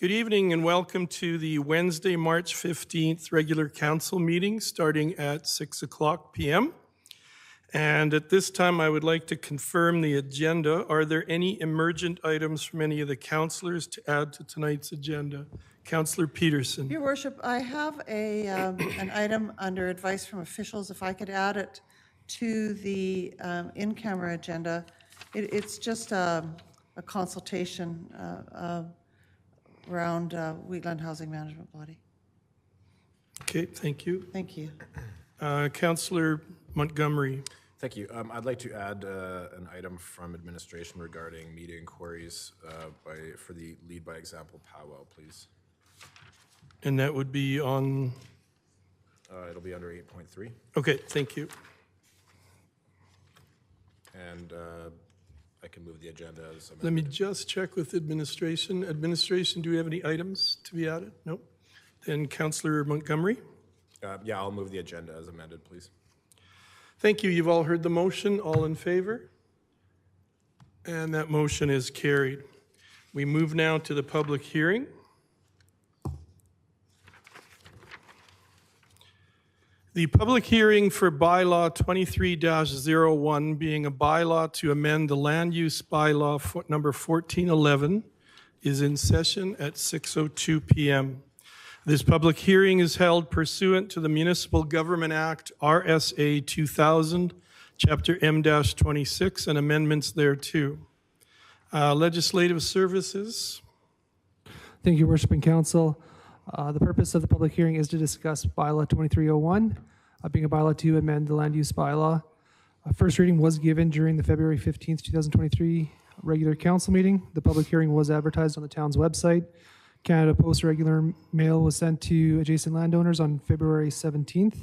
Good evening and welcome to the Wednesday, March 15th regular council meeting starting at 6 o'clock p.m. And at this time, I would like to confirm the agenda. Are there any emergent items from any of the councillors to add to tonight's agenda? Councillor Peterson. Your Worship, I have an item under advice from officials. If I could add it to the in-camera agenda. It's just a consultation around Wheatland Housing Management Body. Okay, thank you. Thank you. Councillor Montgomery. Thank you. I'd like to add an item from administration regarding media inquiries for the Lead by Example powwow, please. And that would be on? It'll be under 8.3. Okay, thank you. And I can move the agenda as amended. Let me just check with administration. Administration, do we have any items to be added? No. Then Councillor Montgomery. Yeah, I'll move the agenda as amended, please. Thank you. You've all heard the motion. All in favor? And that motion is carried. We move now to the public hearing. The public hearing for bylaw 23-01 being a bylaw to amend the land use bylaw number 1411 is in session at 6:02 p.m. This public hearing is held pursuant to the Municipal Government Act, RSA 2000, Chapter M-26, and amendments thereto. Legislative Services. Thank you, Worship and Council. The purpose of the public hearing is to discuss bylaw 2301, being a bylaw to amend the land use bylaw. First reading was given during the February 15th, 2023 regular council meeting. The public hearing was advertised on the town's website. Canada Post regular mail was sent to adjacent landowners on February 17th.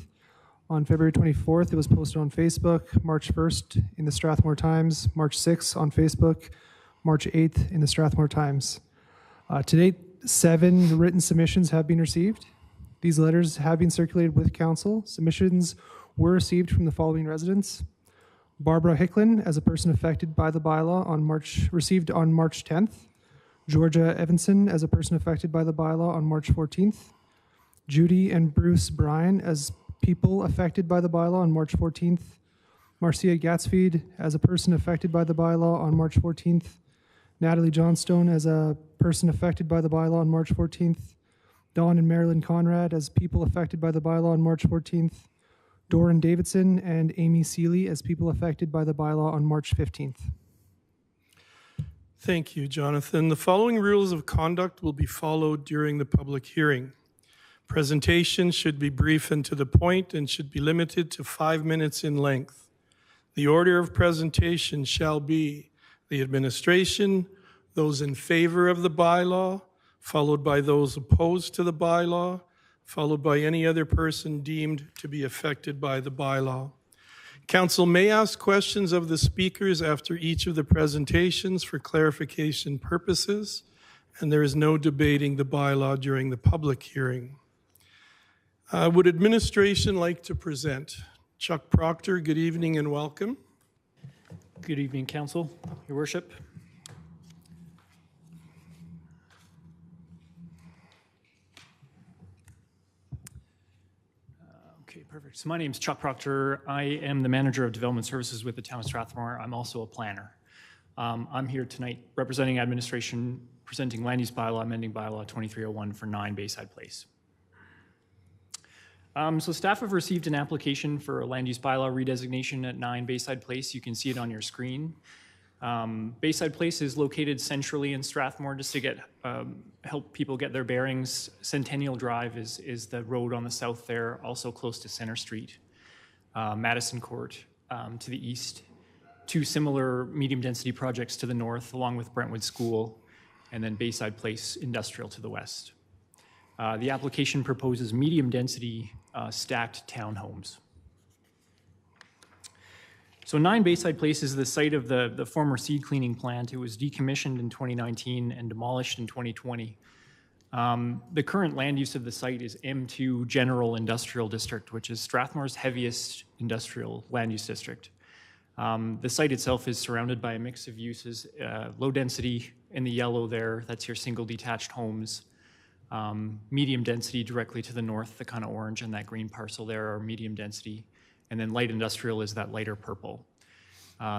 On February 24th, it was posted on Facebook, March 1st in the Strathmore Times, March 6th on Facebook, March 8th in the Strathmore Times. To date, 7 written submissions have been received. These letters have been circulated with council. Submissions were received from the following residents: Barbara Hicklin, as a person affected by the bylaw received on March 10th. Georgia Evanson, as a person affected by the bylaw on March 14th. Judy and Bruce Bryan, as people affected by the bylaw on March 14th. Marcia Gatsfield, as a person affected by the bylaw on March 14th. Natalie Johnstone, as a person affected by the bylaw on March 14th. Dawn and Marilyn Conrad, as people affected by the bylaw on March 14th. Doran Davidson and Amy Seeley, as people affected by the bylaw on March 15th. Thank you, Jonathan. The following rules of conduct will be followed during the public hearing. Presentation should be brief and to the point and should be limited to 5 minutes in length. The order of presentation shall be the administration, those in favor of the bylaw, followed by those opposed to the bylaw, followed by any other person deemed to be affected by the bylaw. Council may ask questions of the speakers after each of the presentations for clarification purposes, and there is no debating the bylaw during the public hearing. Would administration like to present? Chuck Proctor, good evening and welcome. Good evening, Council, Your Worship. Okay, perfect. So my name is Chuck Proctor. I am the Manager of Development Services with the Town of Strathmore. I'm also a planner. I'm here tonight representing administration, presenting land use bylaw, amending bylaw 2301 for 9 Bayside Place. So staff have received an application for a land use bylaw redesignation at 9 Bayside Place. You can see it on your screen. Bayside Place is located centrally in Strathmore just to help people get their bearings. Centennial Drive is the road on the south there, also close to Centre Street. Madison Court to the east. 2 similar medium density projects to the north, along with Brentwood School, and then Bayside Place Industrial to the west. The application proposes medium density stacked townhomes. So 9 Bayside Place is the site of the former seed cleaning plant. It was decommissioned in 2019 and demolished in 2020. The current land use of the site is M2 General Industrial District, which is Strathmore's heaviest industrial land use district. The site itself is surrounded by a mix of uses, low density in the yellow there, that's your single detached homes. Medium density directly to the north, the kind of orange and that green parcel there are medium density. And then light industrial is that lighter purple.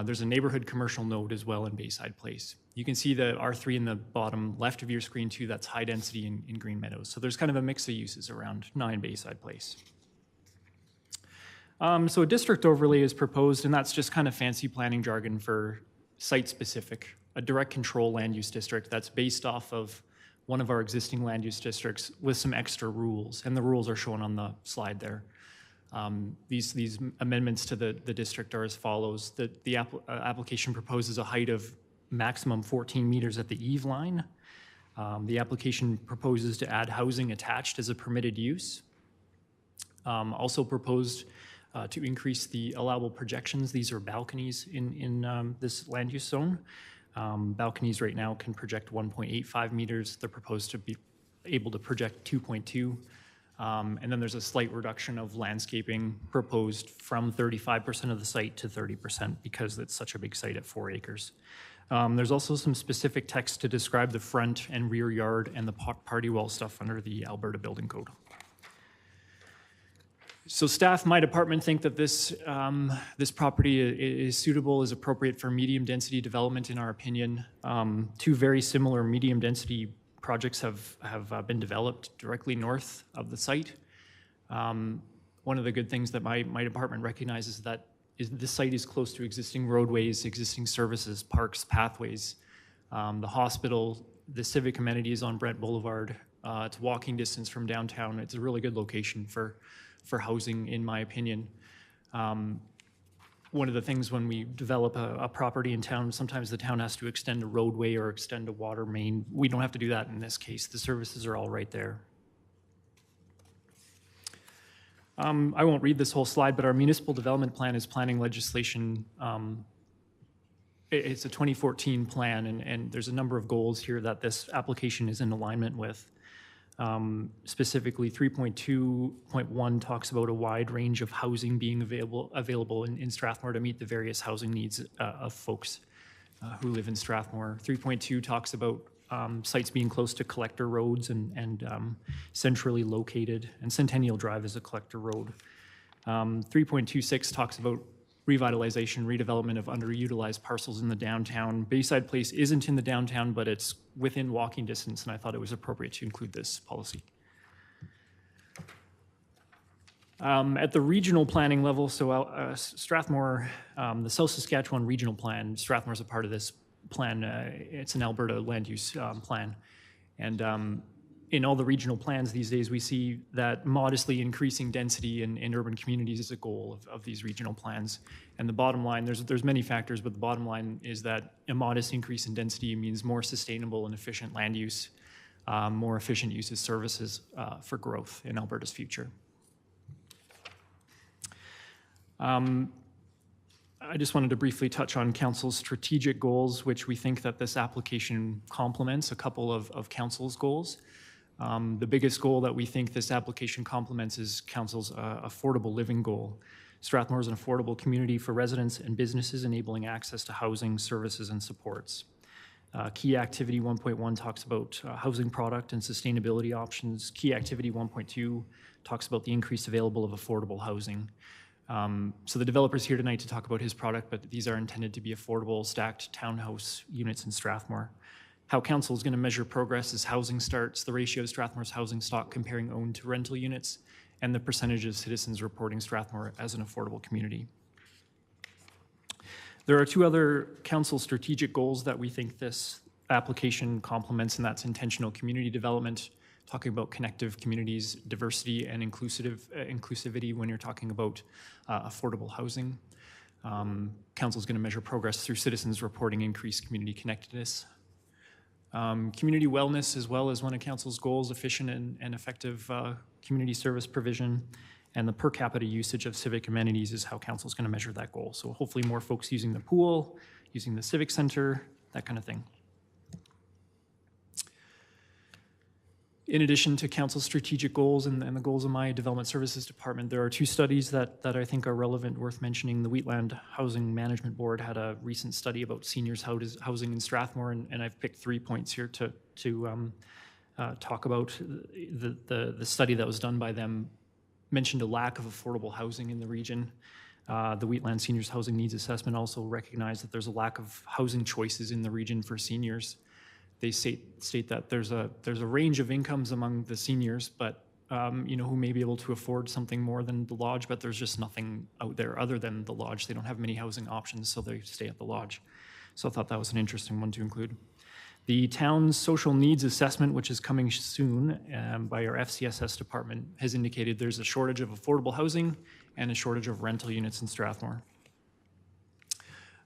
There's a neighborhood commercial node as well in Bayside Place. You can see the R3 in the bottom left of your screen too, that's high density in Green Meadows. So there's kind of a mix of uses around 9 Bayside Place. So a district overlay is proposed, and that's just kind of fancy planning jargon for site-specific, a direct control land use district that's based off of one of our existing land use districts with some extra rules, and the rules are shown on the slide there. These amendments to the district are as follows. The application proposes a height of maximum 14 meters at the eave line. The application proposes to add housing attached as a permitted use. Also proposed to increase the allowable projections. These are balconies in this land use zone. Balconies right now can project 1.85 meters. They're proposed to be able to project 2.2. And then there's a slight reduction of landscaping proposed from 35% of the site to 30% because it's such a big site at 4 acres. There's also some specific text to describe the front and rear yard and the party wall stuff under the Alberta Building Code. So staff, my department, think that this property is suitable, is appropriate for medium density development in our opinion. 2 very similar medium density projects have been developed directly north of the site. One of the good things that my department recognizes that the site is close to existing roadways, existing services, parks, pathways, the hospital, the civic amenities on Brent Boulevard. It's walking distance from downtown. It's a really good location for housing, in my opinion. One of the things when we develop a property in town, sometimes the town has to extend a roadway or extend a water main. We don't have to do that in this case. The services are all right there. I won't read this whole slide, but our municipal development plan is planning legislation. It's a 2014 plan, and there's a number of goals here that this application is in alignment with. Specifically, 3.2.1 talks about a wide range of housing being available in Strathmore to meet the various housing needs of folks who live in Strathmore. 3.2 talks about sites being close to collector roads and centrally located, and Centennial Drive is a collector road. 3.26 talks about revitalization, redevelopment of underutilized parcels in the downtown. Bayside Place isn't in the downtown, but it's within walking distance, and I thought it was appropriate to include this policy. At the regional planning level, so Strathmore, the South Saskatchewan Regional Plan, Strathmore's a part of this plan. It's an Alberta land use plan. And in all the regional plans these days, we see that modestly increasing density in urban communities is a goal of these regional plans. And the bottom line, there's many factors, but the bottom line is that a modest increase in density means more sustainable and efficient land use, more efficient use of services for growth in Alberta's future. I just wanted to briefly touch on Council's strategic goals, which we think that this application complements a couple of Council's goals. The biggest goal that we think this application complements is Council's affordable living goal. Strathmore is an affordable community for residents and businesses, enabling access to housing, services, and supports. Key Activity 1.1 talks about housing product and sustainability options. Key Activity 1.2 talks about the increase available of affordable housing. So the developer's here tonight to talk about his product, but these are intended to be affordable, stacked townhouse units in Strathmore. How Council is going to measure progress is housing starts, the ratio of Strathmore's housing stock comparing owned to rental units, and the percentage of citizens reporting Strathmore as an affordable community. There are 2 other Council strategic goals that we think this application complements, and that's intentional community development, talking about connective communities, diversity, and inclusivity when you're talking about affordable housing. Council is going to measure progress through citizens reporting increased community connectedness. Community wellness as well as one of Council's goals, efficient and effective community service provision, and the per capita usage of civic amenities is how Council is going to measure that goal. So hopefully more folks using the pool, using the civic center, that kind of thing. In addition to council's strategic goals and the goals of my development services department, there are two studies that I think are relevant, worth mentioning. The Wheatland Housing Management Board had a recent study about seniors housing in Strathmore, and I've picked 3 points here to talk about. The study that was done by them mentioned a lack of affordable housing in the region. The Wheatland Seniors Housing Needs Assessment also recognized that there's a lack of housing choices in the region for seniors. They state that there's a range of incomes among the seniors, but who may be able to afford something more than the lodge, but there's just nothing out there other than the lodge. They don't have many housing options, so they stay at the lodge. So I thought that was an interesting one to include. The town's social needs assessment, which is coming soon by our FCSS department, has indicated there's a shortage of affordable housing and a shortage of rental units in Strathmore.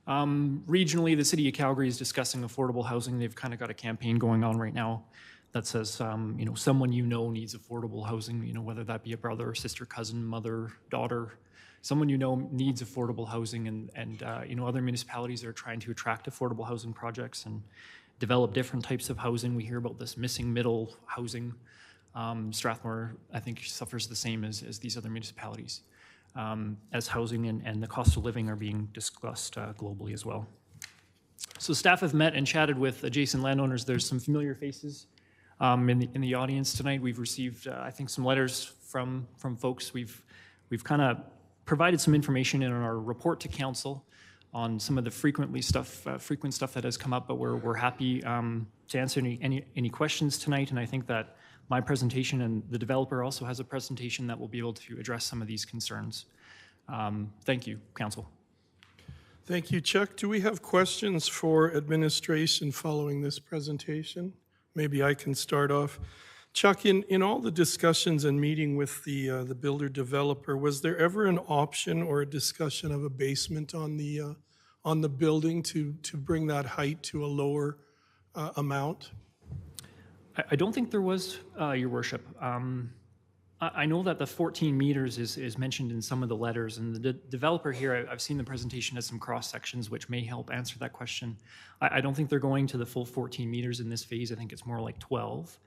Regionally, the City of Calgary is discussing affordable housing. They've kind of got a campaign going on right now that says, someone needs affordable housing, whether that be a brother, sister, cousin, mother, daughter, someone needs affordable housing, and other municipalities are trying to attract affordable housing projects and develop different types of housing. We hear about this missing middle housing. Strathmore, I think, suffers the same as these other municipalities, as housing and the cost of living are being discussed globally as well. So staff have met and chatted with adjacent landowners. There's some familiar faces in the audience tonight. We've received, I think, some letters from folks. We've kind of provided some information in our report to council on some of the frequent stuff that has come up, but we're happy to answer any questions tonight. And I think that my presentation and the developer also has a presentation that will be able to address some of these concerns. Thank you, council. Thank you, Chuck. Do we have questions for administration following this presentation? Maybe I can start off. Chuck, in all the discussions and meeting with the builder developer, was there ever an option or a discussion of a basement on the building to bring that height to a lower amount? I don't think there was, Your Worship. I know that the 14 meters is mentioned in some of the letters, and the developer here, I've seen the presentation has some cross sections which may help answer that question. I don't think they're going to the full 14 meters in this phase. I think it's more like 12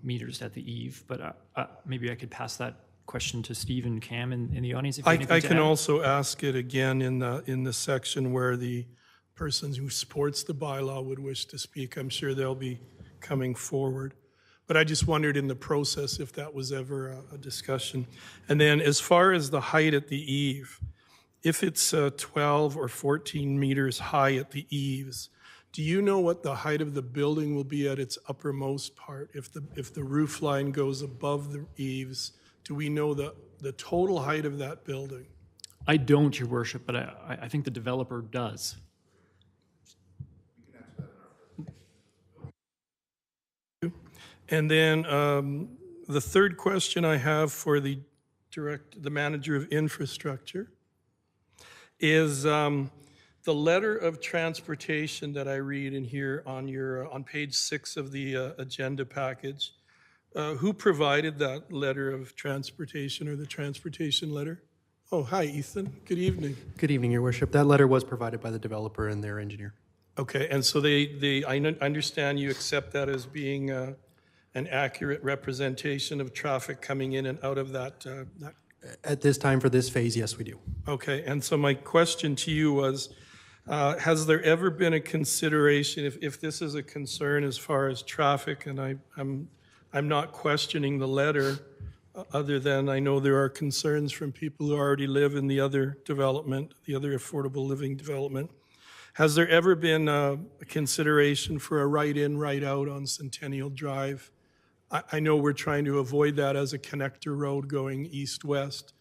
meters at the eave, but maybe I could pass that question to Steve and Cam in the audience. If you I can also ask it again in the section where the person who supports the bylaw would wish to speak. I'm sure they'll be coming forward. But I just wondered in the process if that was ever a discussion. And then as far as the height at the eave, if it's 12 or 14 meters high at the eaves, do you know what the height of the building will be at its uppermost part? If the roof line goes above the eaves, do we know the total height of that building? I don't, Your Worship, but I think the developer does. And then the third question I have for the manager of infrastructure is the letter of transportation that I read in here on page 6 of the agenda package. Who provided that letter of transportation or the transportation letter? Oh, hi, Ethan. Good evening. Good evening, Your Worship. That letter was provided by the developer and their engineer. Okay, and so I understand you accept that as being an accurate representation of traffic coming in and out of that. At this time for this phase, yes, we do. Okay, and so my question to you was, has there ever been a consideration, if this is a concern as far as traffic, and I'm not questioning the letter, other than I know there are concerns from people who already live in the other development, the other affordable living development. Has there ever been a consideration for a right-in, right-out on Centennial Drive? I know we're trying to avoid that as a connector road going east-west,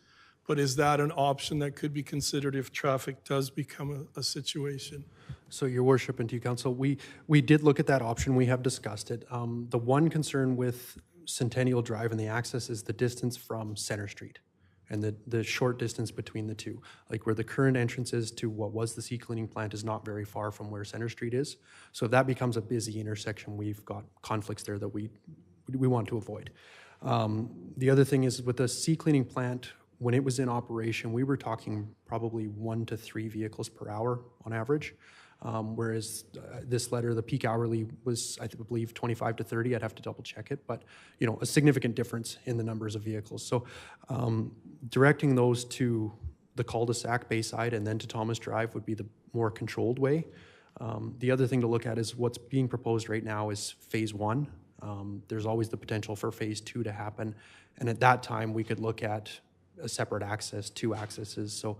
but is that an option that could be considered if traffic does become a situation? So, Your Worship and to you, Council, we did look at that option. We have discussed it. The one concern with Centennial Drive and the access is the distance from Center Street and the short distance between the two. Like where the current entrance is to what was the sea cleaning plant is not very far from where Center Street is. So if that becomes a busy intersection, we've got conflicts there that we want to avoid. The other thing is with the sea cleaning plant, when it was in operation, we were talking probably 1 to 3 vehicles per hour on average. Whereas this letter, the peak hourly was, I believe, 25 to 30. I'd have to double check it, but a significant difference in the numbers of vehicles. So directing those to the cul-de-sac Bayside and then to Thomas Drive would be the more controlled way. The other thing to look at is what's being proposed right now is phase 1. There's always the potential for phase 2 to happen. And at that time, we could look at a separate access, 2 accesses. So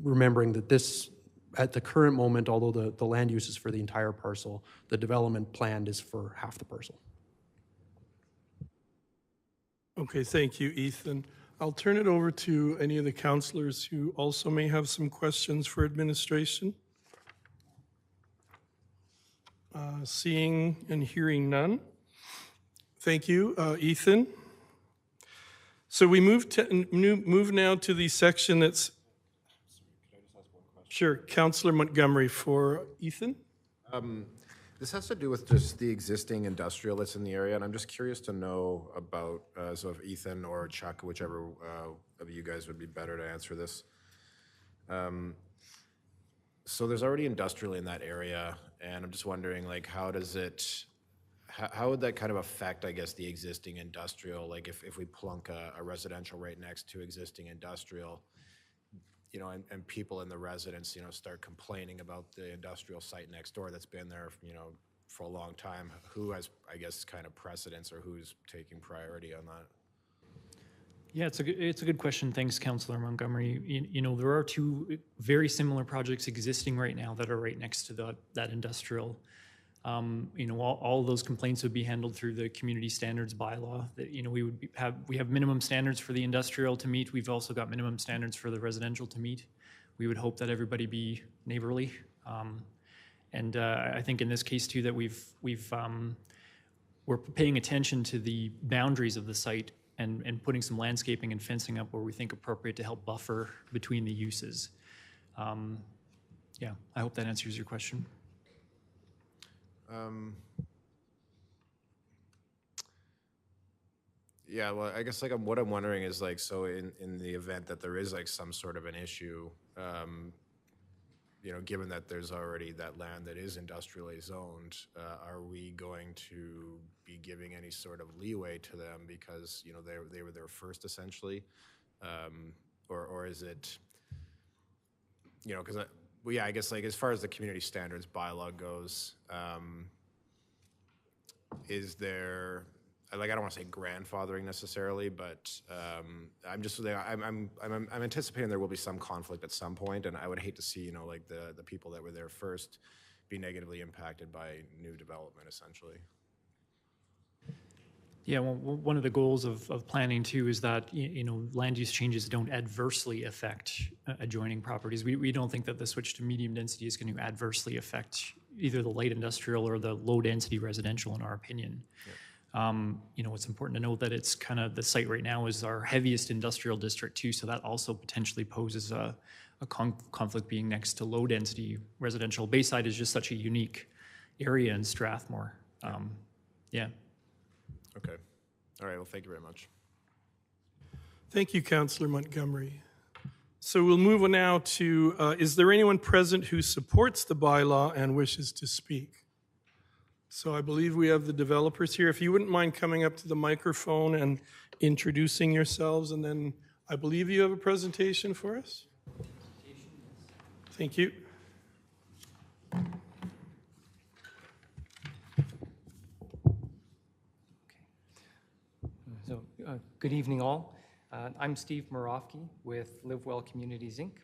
remembering that this, at the current moment, although the land use is for the entire parcel, the development planned is for half the parcel. Okay, thank you, Ethan. I'll turn it over to any of the councillors who also may have some questions for administration. Seeing and hearing none. Thank you, Ethan. So we move now to the section that's... Sure, Councillor Montgomery for Ethan. This has to do with just the existing industrial that's in the area, and I'm just curious to know about, so if Ethan or Chuck, whichever of you guys would be better to answer this. So there's already industrial in that area, and I'm just wondering, like, how would that kind of affect, I guess, the existing industrial? Like, if we plunk a residential right next to existing industrial, and people in the residence, start complaining about the industrial site next door that's been there, for a long time, who has, I guess, kind of precedence, or who's taking priority on that? Yeah, it's a good question. Thanks, Councillor Montgomery. There are 2 very similar projects existing right now that are right next to that industrial. All of those complaints would be handled through the community standards bylaw. That we have minimum standards for the industrial to meet. We've also got minimum standards for the residential to meet. We would hope that everybody be neighborly, and I think in this case too that we're paying attention to the boundaries of the site and putting some landscaping and fencing up where we think appropriate to help buffer between the uses. Yeah, I hope that answers your question. Yeah, well, I guess what I'm wondering is so in the event that there is some sort of an issue, given that there's already that land that is industrially zoned, are we going to be giving any sort of leeway to them because they were there first essentially, or is it because I guess as far as the community standards bylaw goes, is there I don't want to say grandfathering necessarily, but I'm anticipating there will be some conflict at some point, and I would hate to see the people that were there first be negatively impacted by new development essentially. Yeah, well, one of the goals of planning too is that land use changes don't adversely affect adjoining properties. We don't think that the switch to medium density is going to adversely affect either the light industrial or the low density residential, in our opinion. Yeah. It's important to note that it's kind of the site right now is our heaviest industrial district too, so that also potentially poses a conflict being next to low density residential. Bayside is just such a unique area in Strathmore. Yeah. Okay. All right. Well, thank you very much. Thank you, Councillor Montgomery. So we'll move on now to, is there anyone present who supports the bylaw and wishes to speak? So I believe we have the developers here. If you wouldn't mind coming up to the microphone and introducing yourselves, and then I believe you have a presentation for us? Thank you. So, good evening, all. I'm Steve Murawski with Live Well Communities, Inc.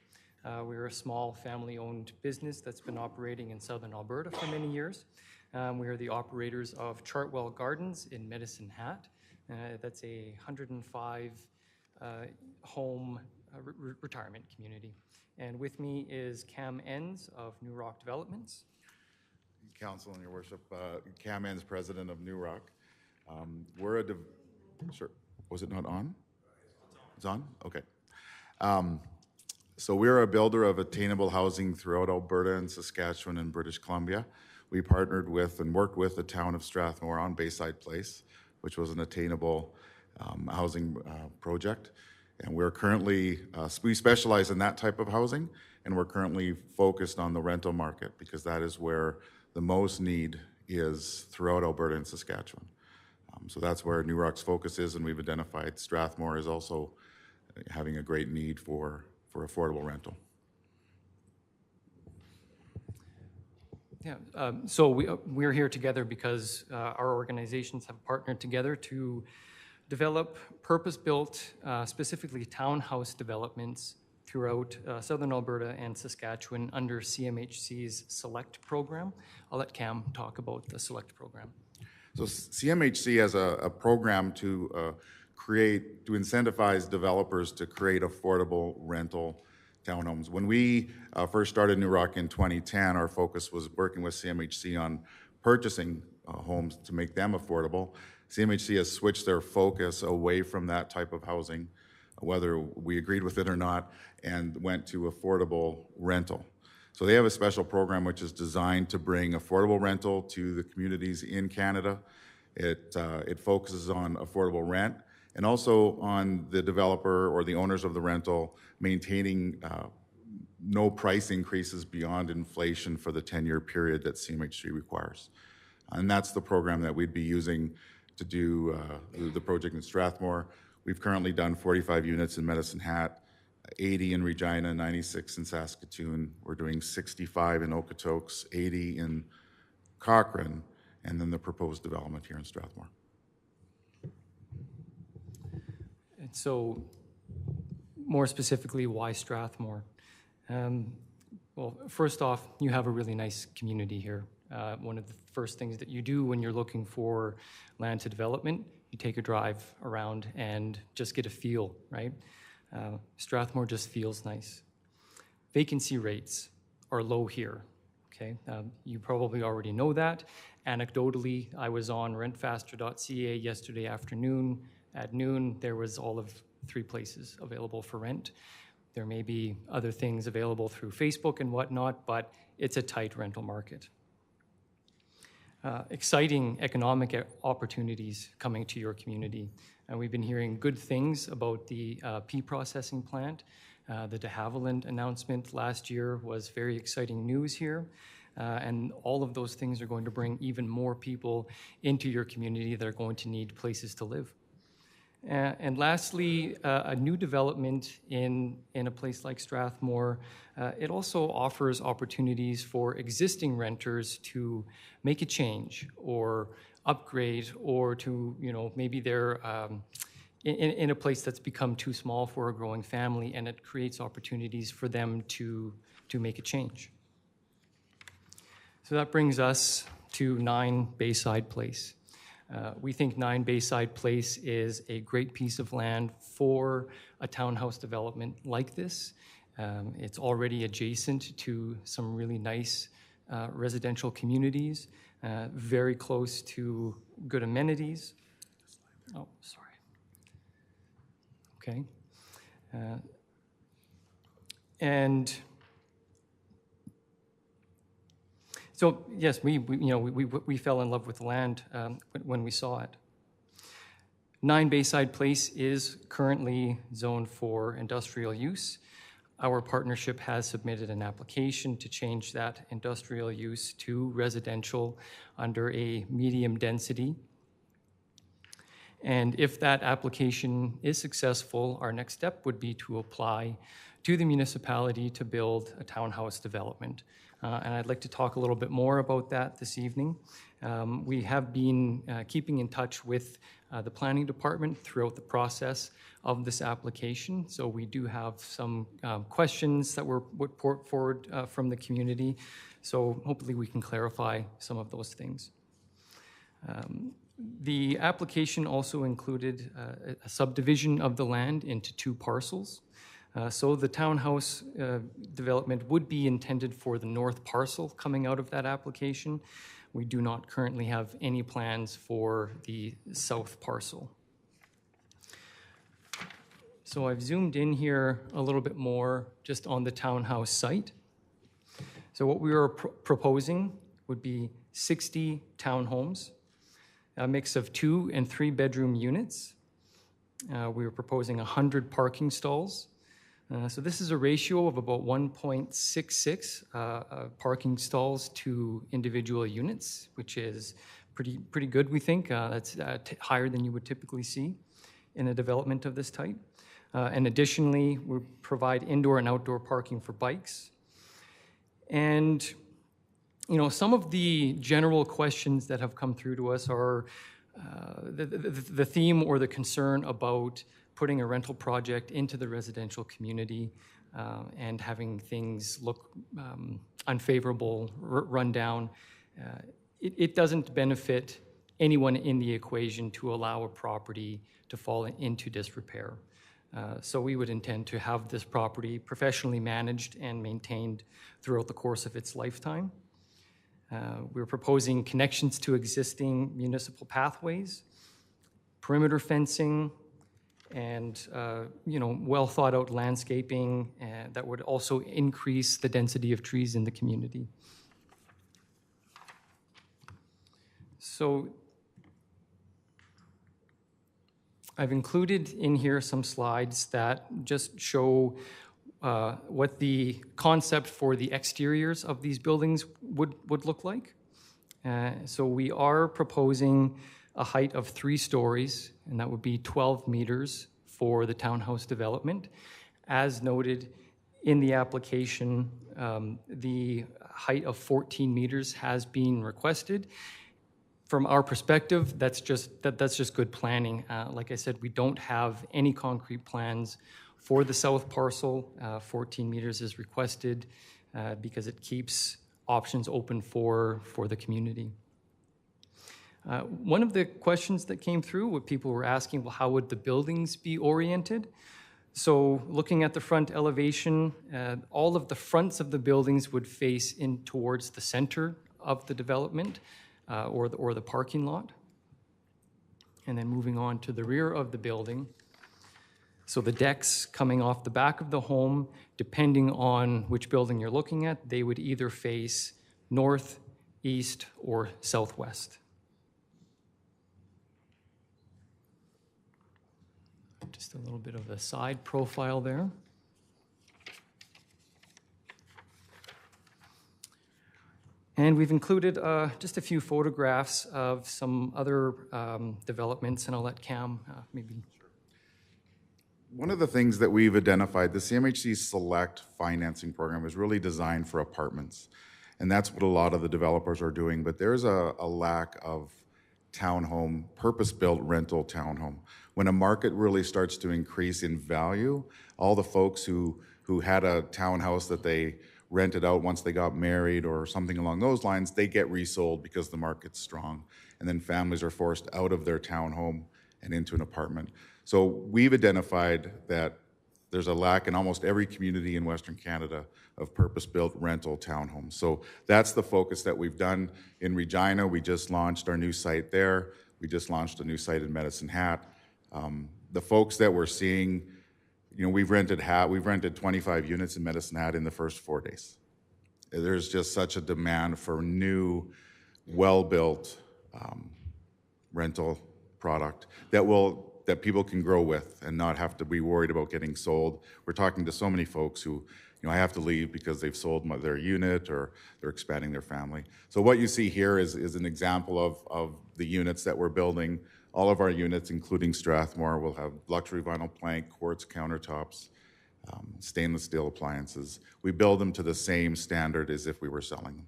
We're a small family-owned business that's been operating in southern Alberta for many years. We are the operators of Chartwell Gardens in Medicine Hat. That's a 105 home retirement community. And with me is Cam Enns of New Rock Developments. Council and your worship, Cam Enns, president of New Rock. Sure. Was it not on? It's on? Okay. So we're a builder of attainable housing throughout Alberta and Saskatchewan and British Columbia. We partnered with and worked with the town of Strathmore on Bayside Place, which was an attainable housing project. And we're currently, we specialize in that type of housing, and we're currently focused on the rental market because that is where the most need is throughout Alberta and Saskatchewan. So that's where New Rock's focus is, and we've identified Strathmore as also having a great need for affordable rental. Yeah, so we're here together because our organizations have partnered together to develop purpose-built, specifically townhouse developments throughout southern Alberta and Saskatchewan under CMHC's SELECT program. I'll let Cam talk about the SELECT program. So CMHC has a program to incentivize developers to create affordable rental townhomes. When we first started New Rock in 2010, our focus was working with CMHC on purchasing homes to make them affordable. CMHC has switched their focus away from that type of housing, whether we agreed with it or not, and went to affordable rental. So they have a special program which is designed to bring affordable rental to the communities in Canada. It focuses on affordable rent and also on the developer or the owners of the rental maintaining no price increases beyond inflation for the 10-year period that CMHC requires. And that's the program that we'd be using to do the project in Strathmore. We've currently done 45 units in Medicine Hat, 80 in Regina, 96 in Saskatoon. We're doing 65 in Okotoks, 80 in Cochrane, and then the proposed development here in Strathmore. And so, more specifically, why Strathmore? Well, first off, you have a really nice community here. One of the first things that you do when you're looking for land to development, you take a drive around and just get a feel, right? Strathmore just feels nice. Vacancy rates are low here, okay? You probably already know that. Anecdotally, I was on rentfaster.ca yesterday afternoon. At noon, there was all of 3 places available for rent. There may be other things available through Facebook and whatnot, but it's a tight rental market. Exciting economic opportunities coming to your community. And we've been hearing good things about the pea processing plant. The de Havilland announcement last year was very exciting news here. And all of those things are going to bring even more people into your community that are going to need places to live. And lastly, a new development in a place like Strathmore, it also offers opportunities for existing renters to make a change or upgrade, or to, maybe they're in a place that's become too small for a growing family, and it creates opportunities for them to make a change. So that brings us to 9 Bayside Place. We think 9 Bayside Place is a great piece of land for a townhouse development like this. It's already adjacent to some really nice residential communities, very close to good amenities. Oh, sorry. Okay. And so yes, we fell in love with the land when we saw it. 9 Bayside Place is currently zoned for industrial use. Our partnership has submitted an application to change that industrial use to residential under a medium density. And if that application is successful, our next step would be to apply to the municipality to build a townhouse development. And I'd like to talk a little bit more about that this evening. We have been keeping in touch with the planning department throughout the process of this application. So we do have some questions that were put forward from the community. So hopefully we can clarify some of those things. The application also included a subdivision of the land into 2 parcels. So the townhouse development would be intended for the north parcel coming out of that application. We do not currently have any plans for the south parcel. So I've zoomed in here a little bit more just on the townhouse site. So what we are proposing would be 60 townhomes, a mix of 2 and 3 bedroom units. We are proposing 100 parking stalls, So this is a ratio of about 1.66 parking stalls to individual units, which is pretty good, we think. That's higher than you would typically see in a development of this type. And additionally, we provide indoor and outdoor parking for bikes. And some of the general questions that have come through to us are the theme or the concern about putting a rental project into the residential community and having things look unfavorable, run down. It doesn't benefit anyone in the equation to allow a property to fall into disrepair. So we would intend to have this property professionally managed and maintained throughout the course of its lifetime. We're proposing connections to existing municipal pathways, perimeter fencing, and well thought out landscaping that would also increase the density of trees in the community. So I've included in here some slides that just show what the concept for the exteriors of these buildings would look like. So we are proposing a height of 3 stories, and that would be 12 meters for the townhouse development. As noted in the application, the height of 14 meters has been requested. From our perspective, that's just good planning. Like I said, we don't have any concrete plans for the south parcel. 14 meters is requested because it keeps options open for the community. One of the questions that came through, what people were asking, well, how would the buildings be oriented? So looking at the front elevation, all of the fronts of the buildings would face in towards the center of the development or the parking lot. And then moving on to the rear of the building. So the decks coming off the back of the home, depending on which building you're looking at, they would either face north, east, or southwest. Just a little bit of a side profile there. And we've included just a few photographs of some other developments, and I'll let Cam maybe. One of the things that we've identified, the CMHC Select financing program is really designed for apartments. And that's what a lot of the developers are doing. But there's a lack of townhome, purpose-built rental townhome. When a market really starts to increase in value, all the folks who had a townhouse that they rented out once they got married or something along those lines, they get resold because the market's strong. And then families are forced out of their townhome and into an apartment. So we've identified that there's a lack in almost every community in Western Canada of purpose-built rental townhomes. So that's the focus that we've done in Regina. We just launched our new site there. We just launched a new site in Medicine Hat. The folks that we're seeing, we've rented 25 units in Medicine Hat in the first 4 days. There's just such a demand for new, well-built rental product that people can grow with and not have to be worried about getting sold. We're talking to so many folks who, I have to leave because they've sold their unit or they're expanding their family. So what you see here is an example of the units that we're building. All of our units, including Strathmore, will have luxury vinyl plank, quartz countertops, stainless steel appliances. We build them to the same standard as if we were selling them.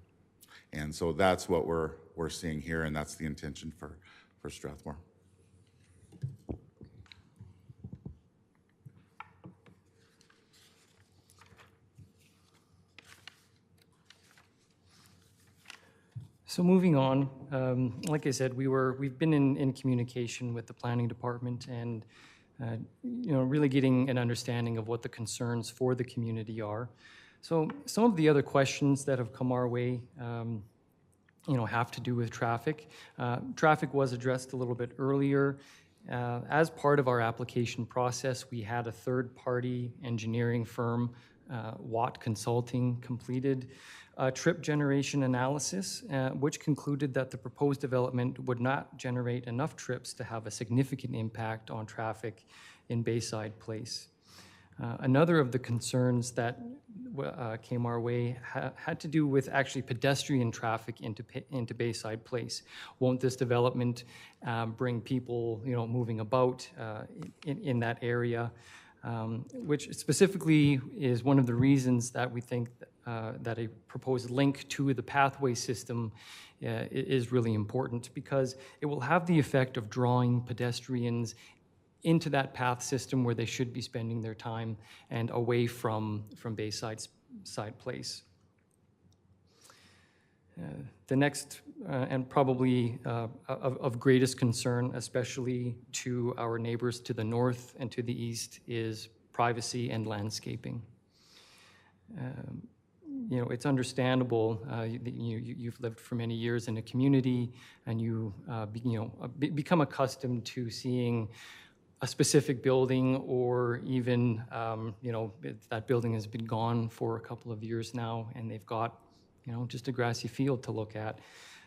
And so that's what we're seeing here, and that's the intention for Strathmore. So moving on, like I said, we've been in communication with the planning department and really getting an understanding of what the concerns for the community are. So some of the other questions that have come our way, have to do with traffic. Traffic was addressed a little bit earlier. As part of our application process, we had a third-party engineering firm, Watt Consulting, completed a trip generation analysis, which concluded that the proposed development would not generate enough trips to have a significant impact on traffic in Bayside Place. Another of the concerns that came our way had to do with actually pedestrian traffic into Bayside Place. Won't this development bring people, moving about in that area? Which specifically is one of the reasons that we think that a proposed link to the pathway system is really important, because it will have the effect of drawing pedestrians into that path system where they should be spending their time and away from Bayside Place. The next, and probably of greatest concern, especially to our neighbors to the north and to the east, is privacy and landscaping. It's understandable. You've lived for many years in a community, and you become accustomed to seeing a specific building, or even that building has been gone for a couple of years now, and they've got just a grassy field to look at.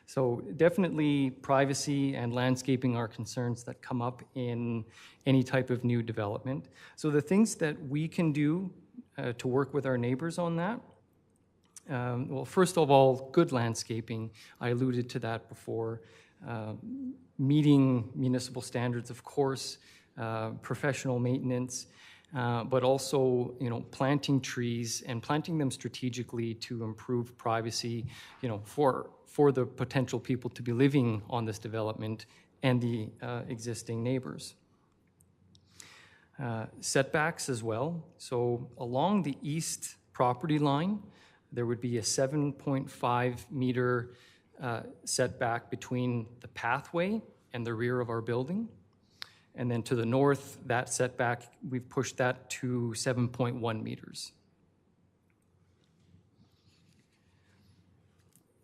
So definitely privacy and landscaping are concerns that come up in any type of new development. So the things that we can do to work with our neighbors on that, well, first of all, good landscaping. I alluded to that before. Meeting municipal standards, of course, professional maintenance, but also, planting trees and planting them strategically to improve privacy, for the potential people to be living on this development and the existing neighbors. Setbacks as well. So along the east property line, there would be a 7.5 meter setback between the pathway and the rear of our building. And then to the north, that setback, we've pushed that to 7.1 meters.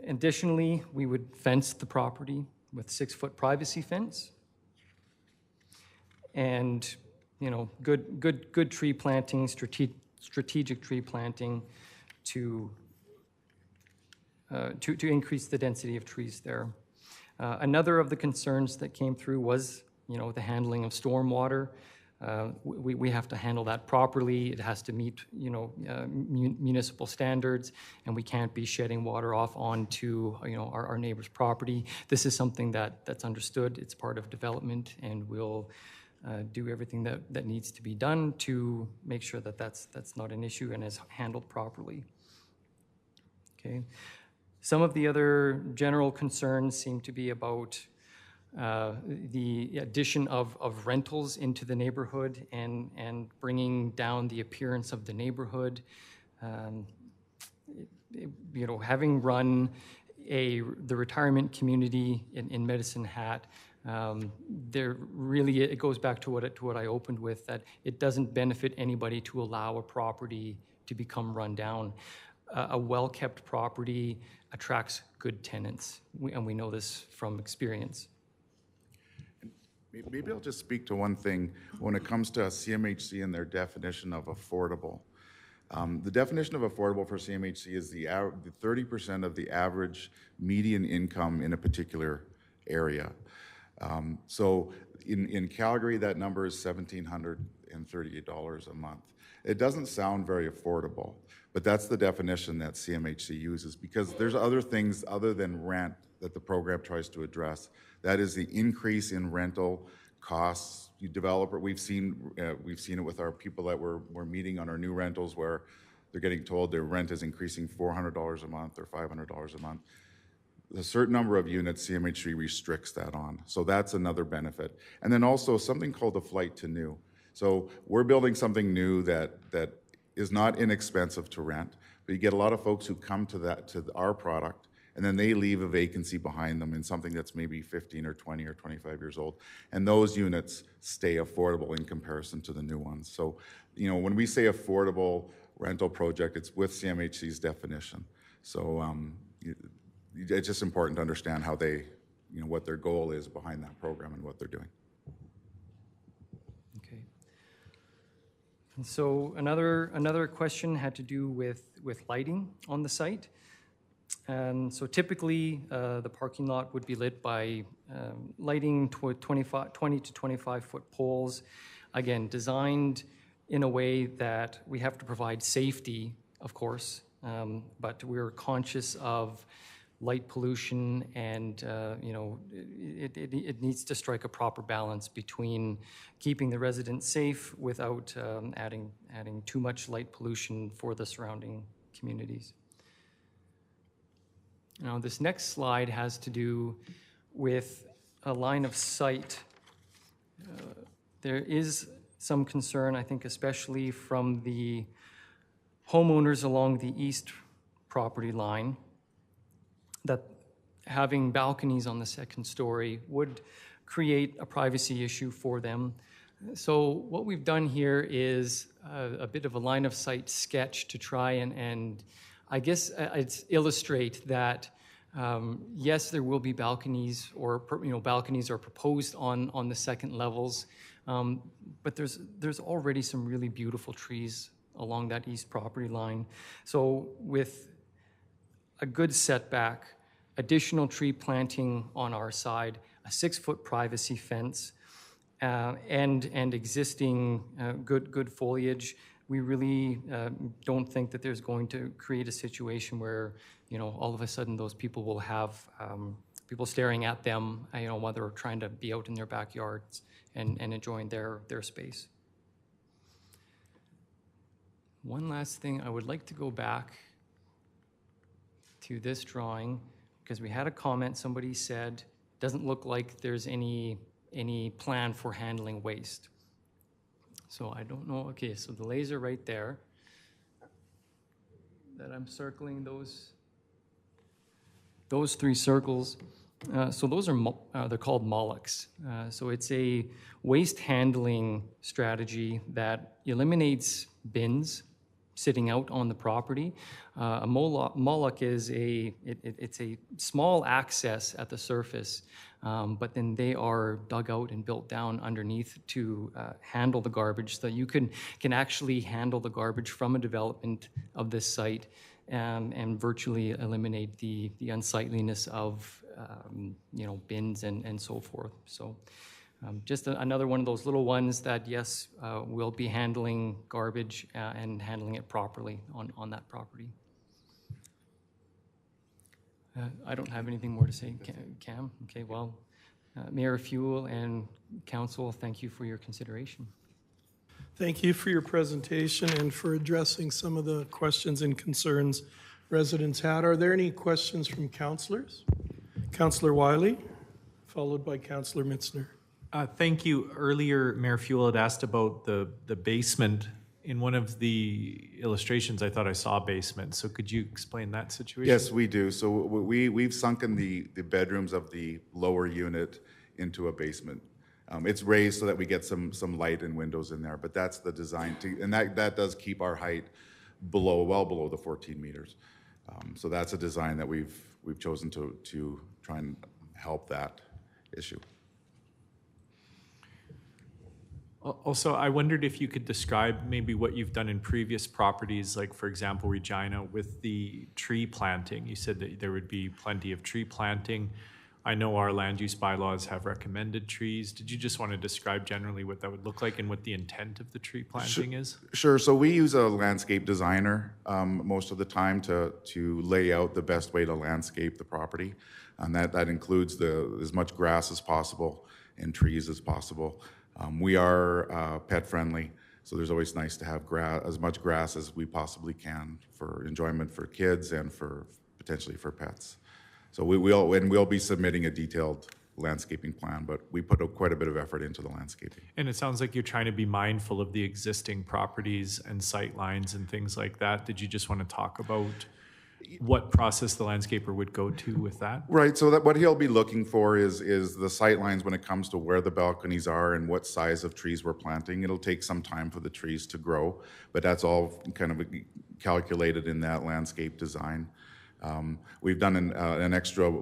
Additionally, we would fence the property with 6-foot privacy fence. And, good tree planting, strategic tree planting to increase the density of trees there. Another of the concerns that came through was the handling of stormwater. We have to handle that properly. It has to meet, municipal standards, and we can't be shedding water off onto, our neighbor's property. This is something that's understood. It's part of development, and we'll do everything that needs to be done to make sure that that's not an issue and is handled properly. Okay. Some of the other general concerns seem to be about the addition of rentals into the neighborhood and bringing down the appearance of the neighborhood. Having run the retirement community in Medicine Hat, it goes back to what I opened with, that it doesn't benefit anybody to allow a property to become run down. A well-kept property attracts good tenants, and we know this from experience. Maybe I'll just speak to one thing when it comes to CMHC and their definition of affordable. The definition of affordable for CMHC is the 30% of the average median income in a particular area. So in Calgary, that number is $1,738 a month. It doesn't sound very affordable, but that's the definition that CMHC uses, because there's other things other than rent that the program tries to address. That is the increase in rental costs. We've seen it with our people that we're meeting on our new rentals, where they're getting told their rent is increasing $400 a month or $500 a month. A certain number of units, CMHC restricts that on. So that's another benefit. And then also something called the flight to new. So we're building something new that is not inexpensive to rent, but you get a lot of folks who come to our product, and then they leave a vacancy behind them in something that's maybe 15 or 20 or 25 years old. And those units stay affordable in comparison to the new ones. So, when we say affordable rental project, it's with CMHC's definition. So it's just important to understand how they, what their goal is behind that program and what they're doing. Okay. And so another question had to do with lighting on the site. And so typically, the parking lot would be lit by lighting 20 to 25 foot poles, again, designed in a way that we have to provide safety, of course, but we're conscious of light pollution, and it needs to strike a proper balance between keeping the residents safe without adding too much light pollution for the surrounding communities. Now, this next slide has to do with a line of sight. There is some concern, I think, especially from the homeowners along the east property line, that having balconies on the second story would create a privacy issue for them. So what we've done here is a bit of a line of sight sketch to try and I guess it's illustrate that yes, there will be balconies, or balconies are proposed on the second levels, but there's already some really beautiful trees along that east property line. So with a good setback, additional tree planting on our side, a 6-foot privacy fence, and existing good foliage, we really don't think that there's going to create a situation where, all of a sudden those people will have people staring at them, while they're trying to be out in their backyards and enjoying their space. One last thing, I would like to go back to this drawing, because we had a comment, somebody said, doesn't look like there's any plan for handling waste. So I don't know, okay, so the laser right there, that I'm circling those 3 circles, so those are, they're called Molochs. So it's a waste handling strategy that eliminates bins sitting out on the property. A Moloch is it's a small access at the surface, but then they are dug out and built down underneath to handle the garbage, so that you can actually handle the garbage from a development of this site and virtually eliminate the unsightliness of bins and so forth. So just another one of those little ones that, yes, we'll be handling garbage and handling it properly on that property. I don't have anything more to say, Cam. Okay, well, Mayor Fuel and Council, thank you for your consideration. Thank you for your presentation and for addressing some of the questions and concerns residents had. Are there any questions from councillors? Councillor Wiley, followed by Councillor Mitzner. Thank you. Earlier, Mayor Fuel had asked about the basement. In one of the illustrations, I thought I saw a basement. So could you explain that situation? Yes, we do. So we've sunken the bedrooms of the lower unit into a basement. It's raised so that we get some light and windows in there, but that's the design, and that does keep our height well below the 14 meters. So that's a design that we've chosen to try and help that issue. Also, I wondered if you could describe maybe what you've done in previous properties, like, for example, Regina, with the tree planting. You said that there would be plenty of tree planting. I know our land use bylaws have recommended trees. Did you just want to describe generally what that would look like and what the intent of the tree planting is? Sure. So we use a landscape designer most of the time to lay out the best way to landscape the property. And that includes as much grass as possible and trees as possible. We are pet friendly, so there's always nice to have as much grass as we possibly can for enjoyment for kids and for potentially for pets. So we'll be submitting a detailed landscaping plan, but we put quite a bit of effort into the landscaping. And it sounds like you're trying to be mindful of the existing properties and sight lines and things like that. Did you just want to talk about what process the landscaper would go to with that? Right, so what he'll be looking for is the sight lines when it comes to where the balconies are and what size of trees we're planting. It'll take some time for the trees to grow, but that's all kind of calculated in that landscape design. We've done an extra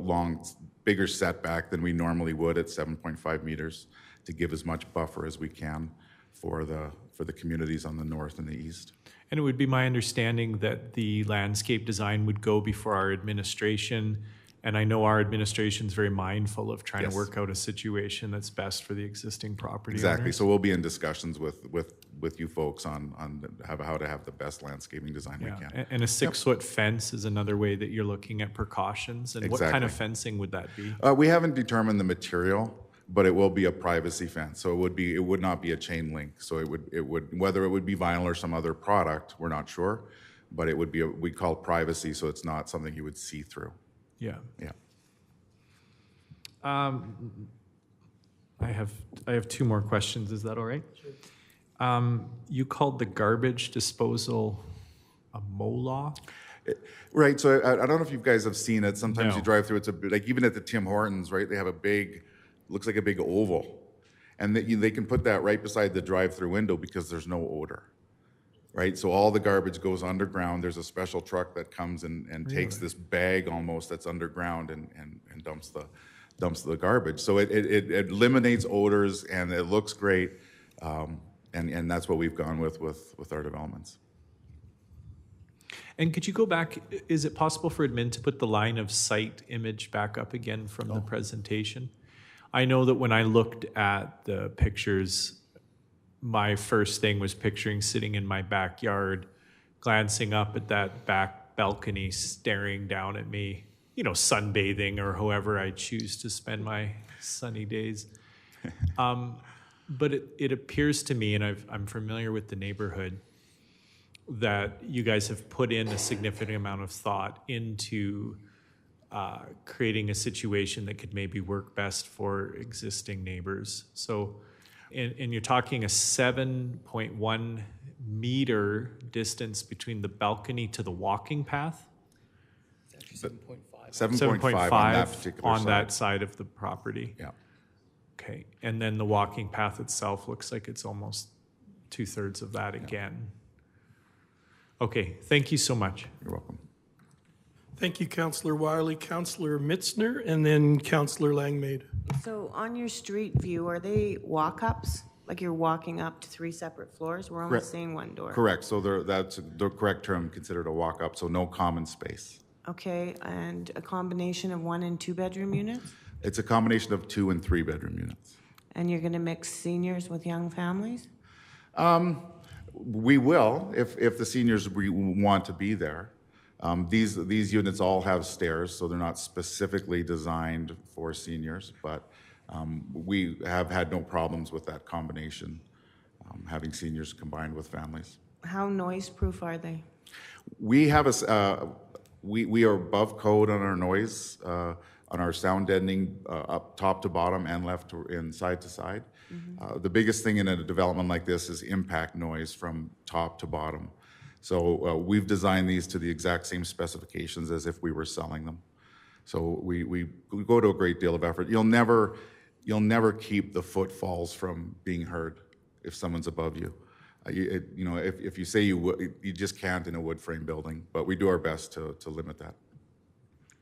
bigger setback than we normally would at 7.5 meters to give as much buffer as we can for the communities on the north and the east. And it would be my understanding that the landscape design would go before our administration And I know our administration's very mindful of trying Yes. to work out a situation that's best for the existing property Exactly. owners. So we'll be in discussions with you folks on how to have the best landscaping design we Yeah, can. and a 6-foot fence is another way that you're looking at precautions. And what kind of Exactly. fencing would that be? We haven't determined the material, but it will be a privacy fence. So it would not be a chain link. So it would, whether it would be vinyl or some other product, we're not sure. But it would be, we call it privacy, so it's not something you would see through. Yeah. Yeah. I have 2 more questions. Is that all right? You called the garbage disposal a MOLA? Right, so I don't know if you guys have seen it. Sometimes No. you drive through, it's like even at the Tim Hortons, right? They have a big, looks like a big oval. And they can put that right beside the drive-through window because there's no odor. Right, so all the garbage goes underground. There's a special truck that comes and takes this bag almost that's underground and dumps the garbage. So it eliminates odors and it looks great. And that's what we've gone with our developments. And could you go back, is it possible for admin to put the line of sight image back up again from the presentation? I know that when I looked at the pictures, my first thing was picturing sitting in my backyard, glancing up at that back balcony, staring down at me, sunbathing or however I choose to spend my sunny days. But it appears to me, and I'm familiar with the neighborhood, that you guys have put in a significant amount of thought into creating a situation that could maybe work best for existing neighbors. So, and you're talking a 7.1 meter distance between the balcony to the walking path? It's actually 7.5. 7.5 on that particular on side. that side of the property. Yeah. Okay, and then the walking path itself looks like it's almost 2/3 of that again. Okay, thank you so much. You're welcome. Thank you, Councillor Wiley. Councillor Mitzner, and then Councillor Langmaid. So on your street view, are they walk-ups? Like you're walking up to 3 separate floors? We're only Correct. seeing one door. Correct, so that's the correct term, considered a walk-up, so no common space. Okay, and a combination of 1 and 2 bedroom units? It's a combination of 2 and 3 bedroom units. And you're going to mix seniors with young families? We will, if the seniors want to be there. These units all have stairs, so they're not specifically designed for seniors, but we have had no problems with that combination, having seniors combined with families. How noise-proof are they? We have we are above code on our noise, on our sound deadening, up top to bottom and left and side to side. The biggest thing in a development like this is impact noise from top to bottom. So we've designed these to the exact same specifications as if we were selling them. So we go to a great deal of effort. You'll never keep the footfalls from being heard if someone's above you. If you say you would, you just can't in a wood frame building, but we do our best to limit that.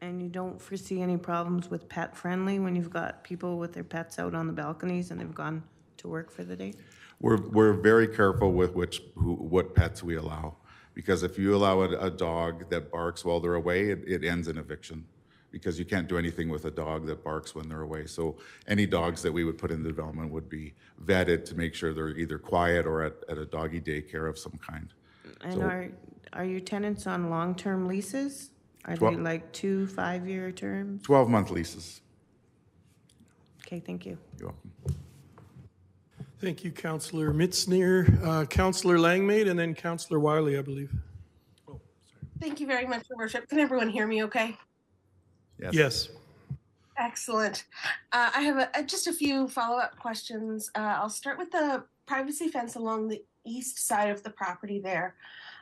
And you don't foresee any problems with pet-friendly when you've got people with their pets out on the balconies and they've gone to work for the day? We're very careful with what pets we allow, because if you allow a dog that barks while they're away, it ends in eviction, because you can't do anything with a dog that barks when they're away. So any dogs that we would put in the development would be vetted to make sure they're either quiet or at a doggy daycare of some kind. And So- are your tenants on long-term leases? Are they like 2 5-year terms? 12-month leases. Okay, thank you. You're welcome. Thank you, Councillor Mitzner. Councillor Langmaid, and then Councillor Wiley, I believe. Thank you very much, Your Worship. Can everyone hear me okay? Yes. Excellent. I have just a few follow-up questions. I'll start with the privacy fence along the east side of the property there.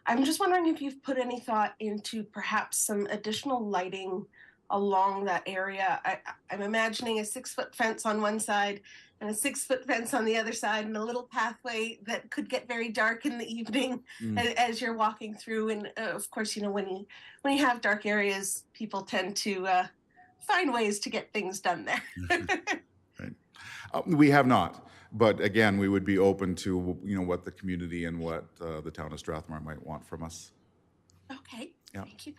I'm just wondering if you've put any thought into perhaps some additional lighting along that area. I'm imagining a 6-foot fence on one side and a 6-foot fence on the other side, and a little pathway that could get very dark in the evening as you're walking through. And of course, when you have dark areas, people tend to find ways to get things done there. Right. We have not. But again, we would be open to what the community and what the town of Strathmore might want from us. Okay, Yeah. thank you.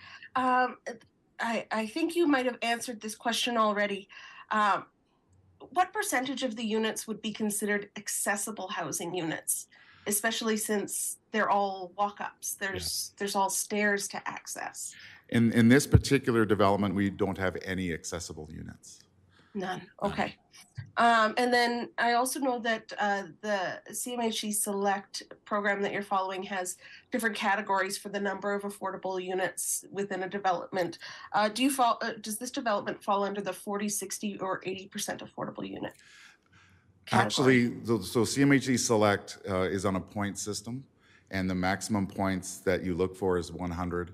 I think you might have answered this question already. What percentage of the units would be considered accessible housing units, especially since they're all walk-ups? There's all stairs to access. In this particular development, we don't have any accessible units. None. Okay. And then I also know that the CMHC Select program that you're following has different categories for the number of affordable units within a development. Does this development fall under the 40, 60, or 80% affordable unit category? Actually, so CMHC Select is on a point system, and the maximum points that you look for is 100.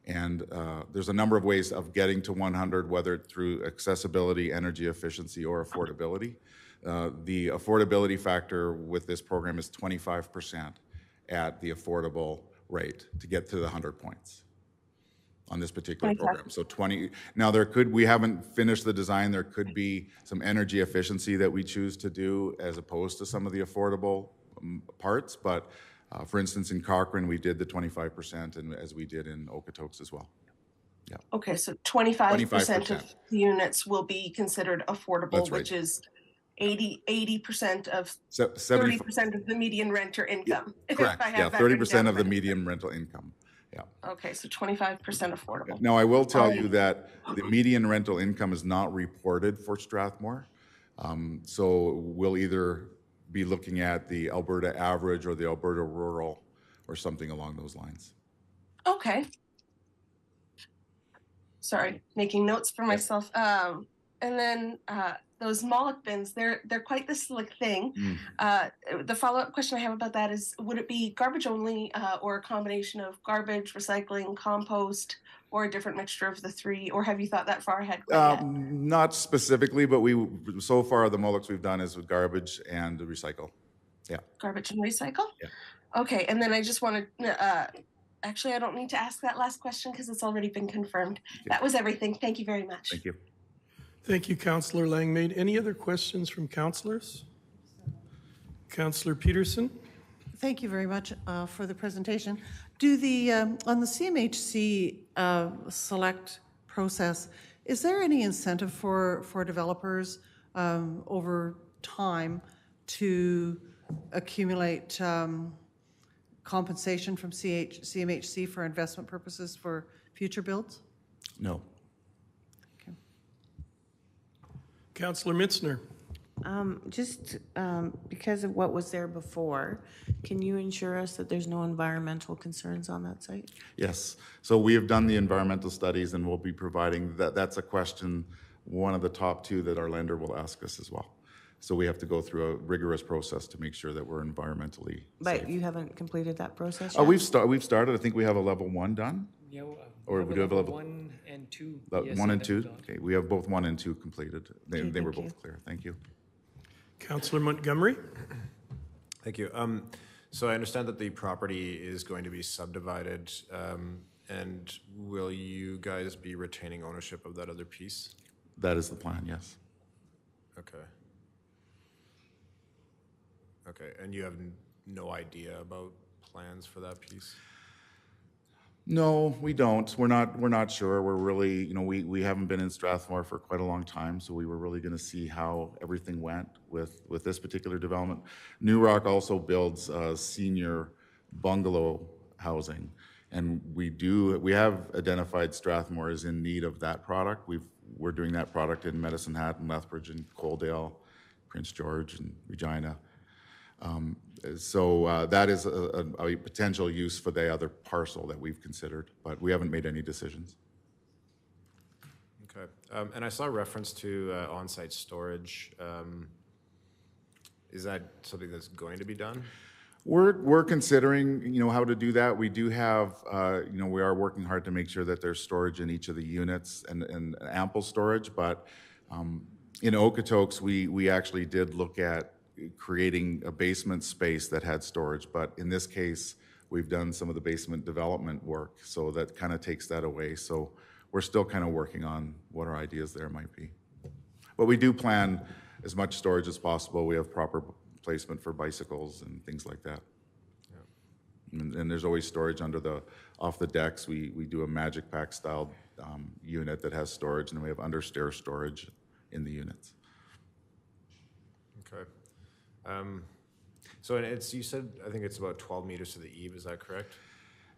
And there's a number of ways of getting to 100, whether through accessibility, energy efficiency, or affordability. The affordability factor with this program is 25% at the affordable rate to get to the 100 points on this particular program. So 20. Now we haven't finished the design. There could be some energy efficiency that we choose to do as opposed to some of the affordable parts, but for instance, in Cochrane, we did the 25%, and as we did in Okotoks as well. Yeah. Okay, so 25% of the units will be considered affordable, That's right. which is 80% of 70, 30% of the median renter income. correct. Yeah, 30% of the median rental income. Yeah. Okay, so 25% affordable. Now, I will tell you that the median rental income is not reported for Strathmore. So we'll either be looking at the Alberta average or the Alberta rural or something along those lines. Okay. Sorry, making notes for myself. And then those Moloch bins, they're quite the slick thing. The follow-up question I have about that is, would it be garbage only or a combination of garbage, recycling, compost, or a different mixture of the three? Or have you thought that far ahead? Not specifically, but so far the Molochs we've done is with garbage and recycle. Yeah. Garbage and recycle? Yeah. Okay, and then I just wanted, actually, I don't need to ask that last question because it's already been confirmed. Okay. That was everything. Thank you very much. Thank you. Thank you, Councillor Langmaid. Any other questions from councillors? Councillor Peterson? Thank you very much for the presentation. Do the on the CMHC Select process, is there any incentive for developers over time to accumulate compensation from CMHC for investment purposes for future builds? No. Okay. Councillor Mitzner? Just because of what was there before, can you ensure us that there's no environmental concerns on that site? Yes. So we have done the environmental studies and we'll be providing that. That's a question, one of the top two that our lender will ask us as well. So we have to go through a rigorous process to make sure that we're environmentally But safe. you haven't completed that process yet? We've started. I think we have a level 1 done. Yeah, Or we do have a level 1 and 2. 1 and 2. Okay, we have both 1 and 2 completed. They Okay, were thank you. both clear. Thank you. Councillor Montgomery? Thank you. So I understand that the property is going to be subdivided, and will you guys be retaining ownership of that other piece? That is the plan, yes. Okay. Okay, and you have no idea about plans for that piece? No, we don't. We're not sure. We're really, we haven't been in Strathmore for quite a long time, so we were really going to see how everything went with this particular development. New Rock also builds senior bungalow housing, and we have identified Strathmore as in need of that product. We're doing that product in Medicine Hat and Lethbridge and Coaldale, Prince George and Regina. So that is a potential use for the other parcel that we've considered, but we haven't made any decisions. Okay, and I saw a reference to on-site storage. Is that something that's going to be done? We're considering, how to do that. We do have, we are working hard to make sure that there's storage in each of the units and ample storage, but in Okotoks, we actually did look at creating a basement space that had storage, but in this case, we've done some of the basement development work, so that kind of takes that away. So we're still kind of working on what our ideas there might be. But we do plan as much storage as possible. We have proper placement for bicycles and things like that. And there's always storage off the decks. We do a Magic Pack style unit that has storage, and we have understair storage in the units. Okay. So and you said, I think it's about 12 meters to the eave, is that correct?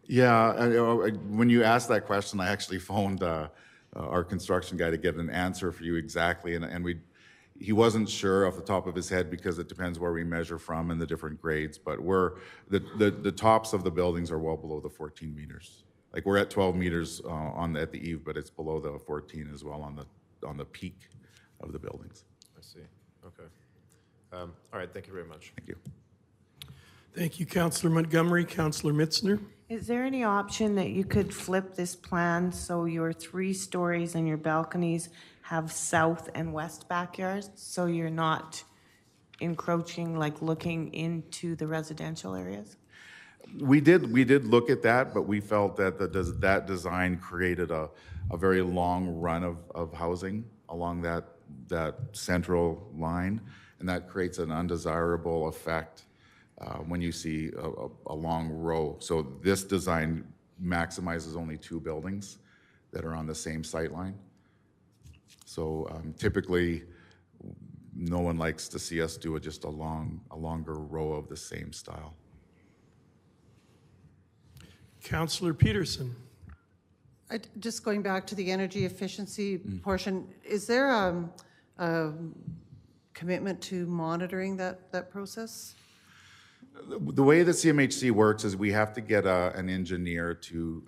Yeah, when you asked that question, I actually phoned our construction guy to get an answer for you exactly, and he wasn't sure off the top of his head because it depends where we measure from and the different grades, but the tops of the buildings are well below the 14 meters. Like we're at 12 meters at the eave, but it's below the 14 as well on the peak of the buildings. I see. Okay. All right. Thank you very much. Thank you. Thank you, Councillor Montgomery. Councillor Mitzner? Is there any option that you could flip this plan so your 3 stories and your balconies have south and west backyards, so you're not encroaching, like looking into the residential areas? We did look at that, but we felt that that design created a very long run of housing along that central line, and that creates an undesirable effect when you see a long row. So this design maximizes only 2 buildings that are on the same sight line. So typically, no one likes to see us do just a longer row of the same style. Councillor Peterson? Just going back to the energy efficiency portion, is there a commitment to monitoring that process? The way the CMHC works is we have to get an engineer to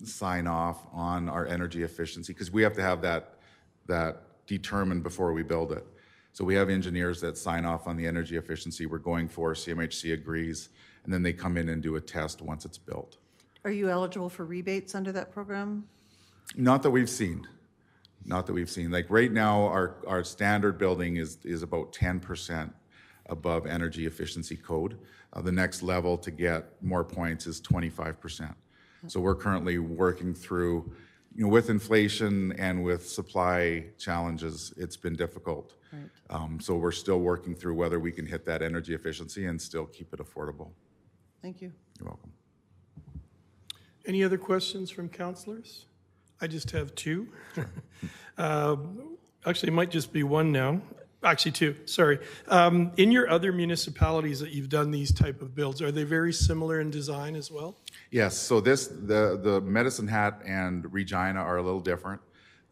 sign off on our energy efficiency because we have to have that determined before we build it. So we have engineers that sign off on the energy efficiency we're going for, CMHC agrees, and then they come in and do a test once it's built. Are you eligible for rebates under that program? Not that we've seen. Not that we've seen. Like right now, our standard building is about 10% above energy efficiency code. The next level to get more points is 25%. So we're currently working through, with inflation and with supply challenges, it's been difficult. Right. So we're still working through whether we can hit that energy efficiency and still keep it affordable. Thank you. You're welcome. Any other questions from councillors? I just have 2. Actually, it might just be 1 now. Actually 2, sorry. In your other municipalities that you've done these type of builds, are they very similar in design as well? Yes, so the Medicine Hat and Regina are a little different.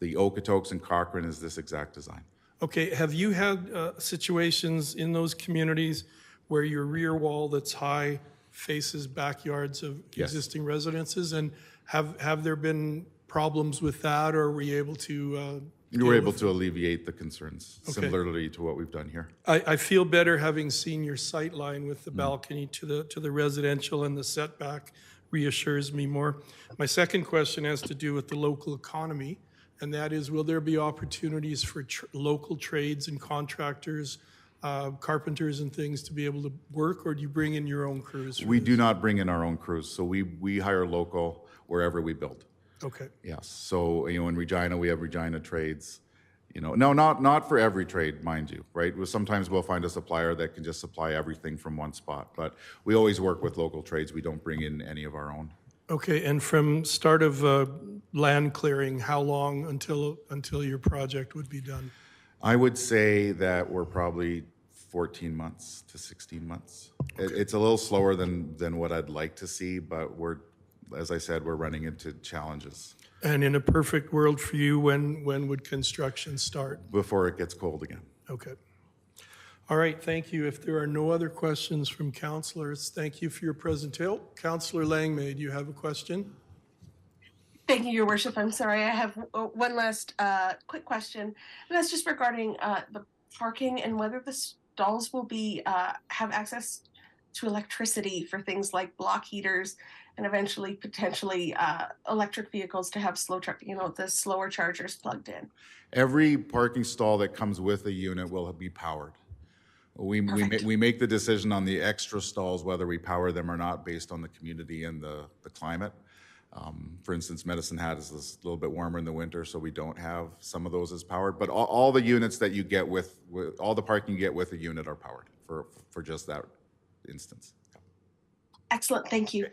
The Okotoks and Cochrane is this exact design. Okay, have you had situations in those communities where your rear wall that's high faces backyards of existing residences? And have there been problems with that, or were you able to you were able to alleviate the concerns, Okay. similarly to what we've done here. I feel better having seen your sight line with the balcony to the residential, and the setback reassures me more. My second question has to do with the local economy, and that is, will there be opportunities for local trades and contractors, carpenters and things to be able to work, or do you bring in your own crews? We do not bring in our own crews, so we hire local wherever we build. Okay. Yes, so, in Regina, we have Regina Trades. No, not for every trade, mind you, right? Sometimes we'll find a supplier that can just supply everything from one spot, but we always work with local trades. We don't bring in any of our own. Okay, and from start of land clearing, how long until your project would be done? I would say that we're probably 14 months to 16 months. It's a little slower than what I'd like to see, but as I said, we're running into challenges. And in a perfect world for you, when would construction start? Before it gets cold again. Okay. All right, thank you. If there are no other questions from councillors, thank you for your presentation. Councillor Langmaid, do you have a question? Thank you, Your Worship. I'm sorry. I have one last quick question, and that's just regarding the parking and whether the stalls will be have access to electricity for things like block heaters and eventually potentially electric vehicles to have the slower chargers plugged in. Every parking stall that comes with a unit will be powered. We make the decision on the extra stalls, whether we power them or not, based on the community and the climate. For instance, Medicine Hat is a little bit warmer in the winter, so we don't have some of those as powered. But all the units that you get with all the parking you get with a unit are powered for just that instance. Excellent, thank you.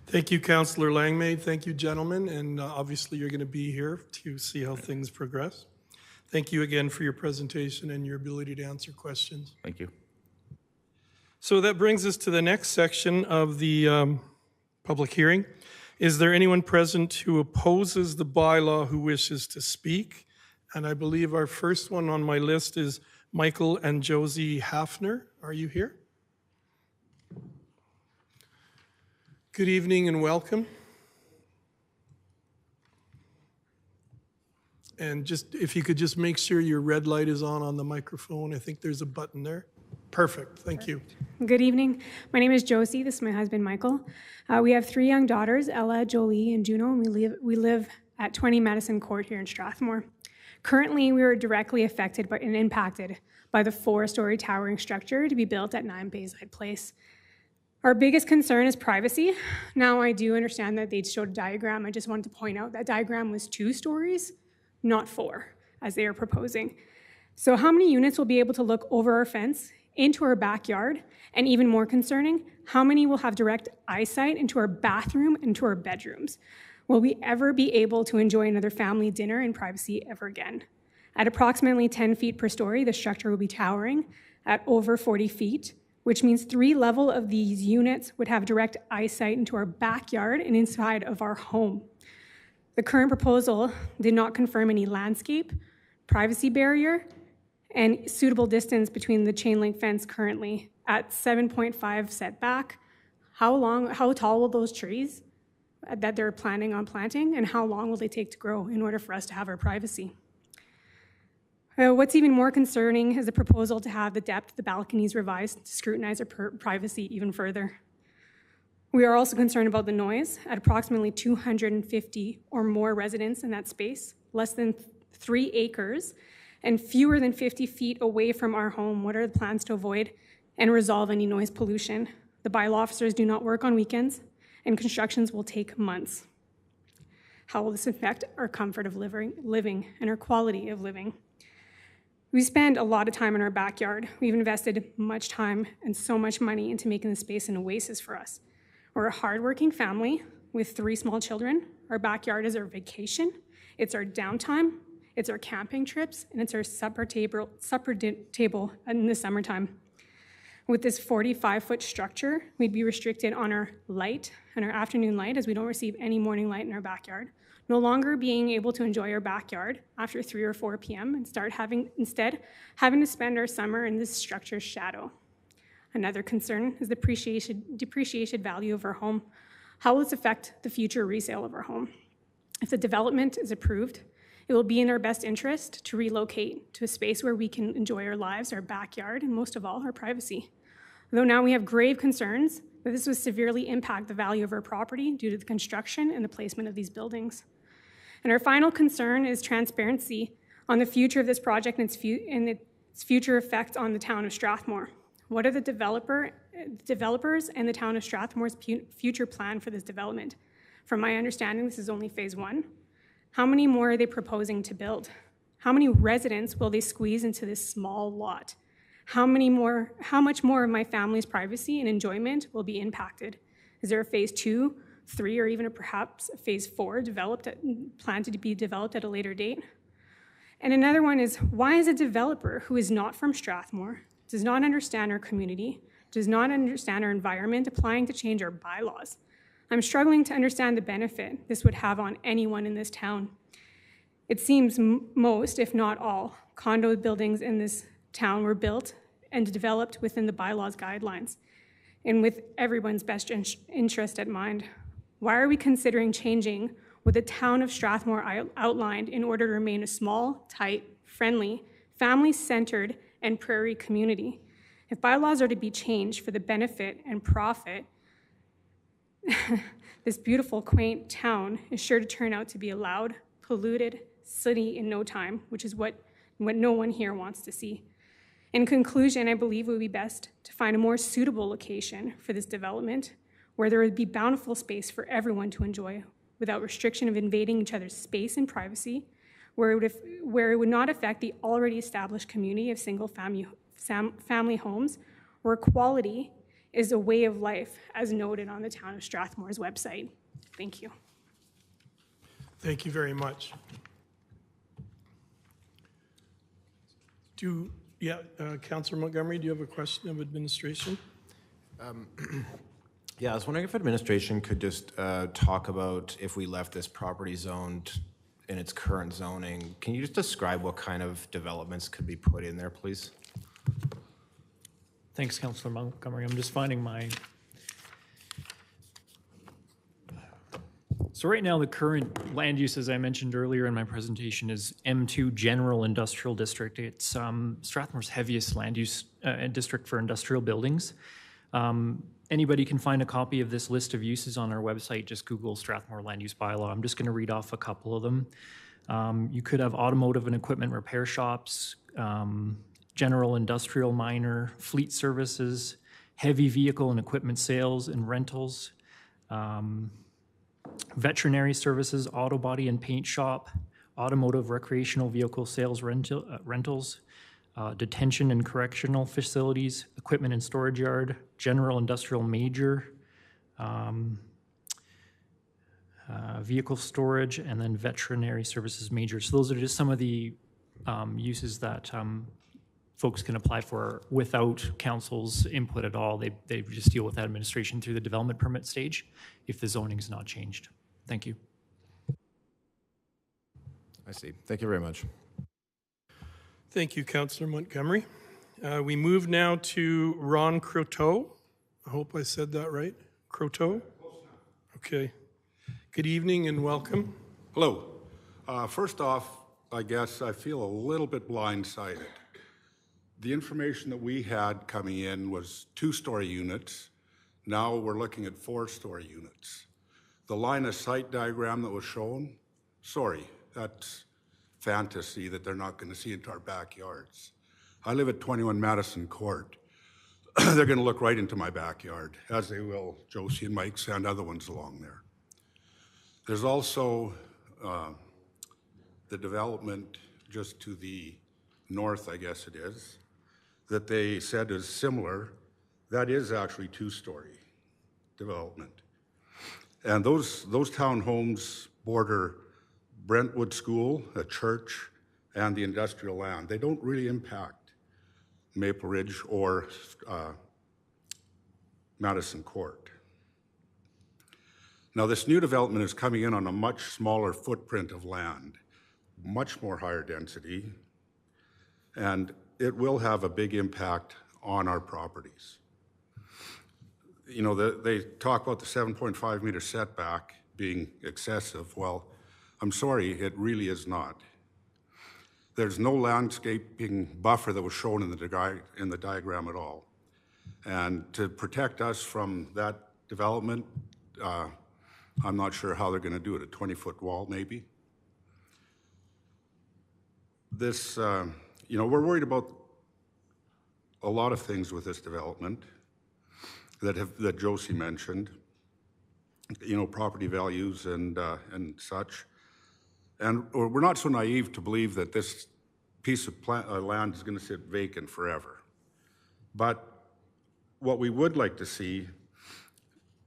Thank you, Councillor Langmaid. Thank you, gentlemen. And obviously, you're going to be here to see how things progress. Thank you again for your presentation and your ability to answer questions. Thank you. So that brings us to the next section of the public hearing. Is there anyone present who opposes the bylaw who wishes to speak? And I believe our first one on my list is Michael and Josie Hafner. Are you here? Good evening and welcome. And just if you could just make sure your red light is on the microphone. I think there's a button there. Perfect. Thank you. Good evening. My name is Josie. This is my husband, Michael. We have 3 young daughters, Ella, Jolie, and Juno, and we live at 20 Madison Court here in Strathmore. Currently, we are directly affected by and impacted by the 4-story towering structure to be built at 9 Bayside Place. Our biggest concern is privacy. Now, I do understand that they showed a diagram. I just wanted to point out that diagram was 2 stories, not 4, as they are proposing. So how many units will be able to look over our fence into our backyard? And even more concerning, how many will have direct eyesight into our bathroom and to our bedrooms? Will we ever be able to enjoy another family dinner in privacy ever again? At approximately 10 feet per story, the structure will be towering at over 40 feet, which means 3 levels of these units would have direct eyesight into our backyard and inside of our home. The current proposal did not confirm any landscape, privacy barrier, and suitable distance between the chain link fence currently at 7.5 setback. How tall will those trees that they're planning on planting, and how long will they take to grow in order for us to have our privacy? What's even more concerning is the proposal to have the depth of the balconies revised to scrutinize our privacy even further. We are also concerned about the noise. At approximately 250 or more residents in that space, less than 3 acres, and fewer than 50 feet away from our home, what are the plans to avoid and resolve any noise pollution? The bylaw officers do not work on weekends, and constructions will take months. How will this affect our comfort of living and our quality of living? We spend a lot of time in our backyard. We've invested much time and so much money into making the space an oasis for us. We're a hardworking family with 3 small children. Our backyard is our vacation. It's our downtime. It's our camping trips, and it's our supper table in the summertime. With this 45-foot structure, we'd be restricted on our light and our afternoon light, as we don't receive any morning light in our backyard. No longer being able to enjoy our backyard after 3 or 4 p.m. and instead having to spend our summer in this structure's shadow. Another concern is the depreciation value of our home. How will this affect the future resale of our home? If the development is approved, it will be in our best interest to relocate to a space where we can enjoy our lives, our backyard, and most of all, our privacy. Though now we have grave concerns that this would severely impact the value of our property due to the construction and the placement of these buildings. And our final concern is transparency on the future of this project and its future effect on the town of Strathmore. What are the developers and the town of Strathmore's future plan for this development? From my understanding, this is only phase 1. How many more are they proposing to build? How many residents will they squeeze into this small lot? How much more of my family's privacy and enjoyment will be impacted? Is there a phase 2, 3, or even perhaps a phase 4 planned to be developed at a later date? And another one is, why is a developer who is not from Strathmore, does not understand our community, does not understand our environment, applying to change our bylaws? I'm struggling to understand the benefit this would have on anyone in this town. It seems most, if not all, condo buildings in this town were built and developed within the bylaws guidelines and with everyone's best interest at mind. Why are we considering changing what the town of Strathmore outlined in order to remain a small, tight, friendly, family-centered, and prairie community? If bylaws are to be changed for the benefit and profit, this beautiful, quaint town is sure to turn out to be a loud, polluted city in no time, which is what no one here wants to see. In conclusion, I believe it would be best to find a more suitable location for this development, where there would be bountiful space for everyone to enjoy without restriction of invading each other's space and privacy, where it would not affect the already established community of single family homes, where quality is a way of life, as noted on the Town of Strathmore's website. Thank you. Thank you very much. Councillor Montgomery, do you have a question of administration? Yeah, I was wondering if administration could just talk about if we left this property zoned in its current zoning. Can you just describe what kind of developments could be put in there, please? Thanks, Councillor Montgomery. I'm just finding my... So right now, the current land use, as I mentioned earlier in my presentation, is M2 General Industrial District. It's Strathmore's heaviest land use district for industrial buildings. Anybody can find a copy of this list of uses on our website. Just Google Strathmore Land Use Bylaw. I'm just going to read off a couple of them. You could have automotive and equipment repair shops, general industrial minor, fleet services, heavy vehicle and equipment sales and rentals, veterinary services, auto body and paint shop, automotive recreational vehicle sales rentals, detention and correctional facilities, equipment and storage yard, general industrial major, vehicle storage, and then veterinary services major. So those are just some of the uses that folks can apply for without council's input at all. They just deal with that administration through the development permit stage if the zoning is not changed. Thank you. I see. Thank you very much. Thank you, Councillor Montgomery. We move now to Ron Croteau. I hope I said that right. Croteau? Okay. Good evening and welcome. Hello. First off, I guess I feel a little bit blindsided. The information that we had coming in was 2-story units. Now we're looking at 4-story units. The line of sight diagram that was shown, sorry, that's fantasy that they're not going to see into our backyards. I live at 21 Madison Court. They're going to look right into my backyard, as they will Josie and Mike's and other ones along there. There's also the development just to the north, I guess it is, that they said is similar. That is actually 2-story development. And those townhomes border Brentwood School, a church, and the industrial land. They don't really impact Maple Ridge or Madison Court. Now, this new development is coming in on a much smaller footprint of land, much more higher density, and it will have a big impact on our properties. You know, they talk about the 7.5 meter setback being excessive. Well, I'm sorry, it really is not. There's no landscaping buffer that was shown in the diagram at all. And to protect us from that development, I'm not sure how they're going to do it, a 20-foot wall maybe. This, you know, we're worried about a lot of things with this development that Josie mentioned, you know, property values and such. And we're not so naive to believe that this piece of land is going to sit vacant forever. But what we would like to see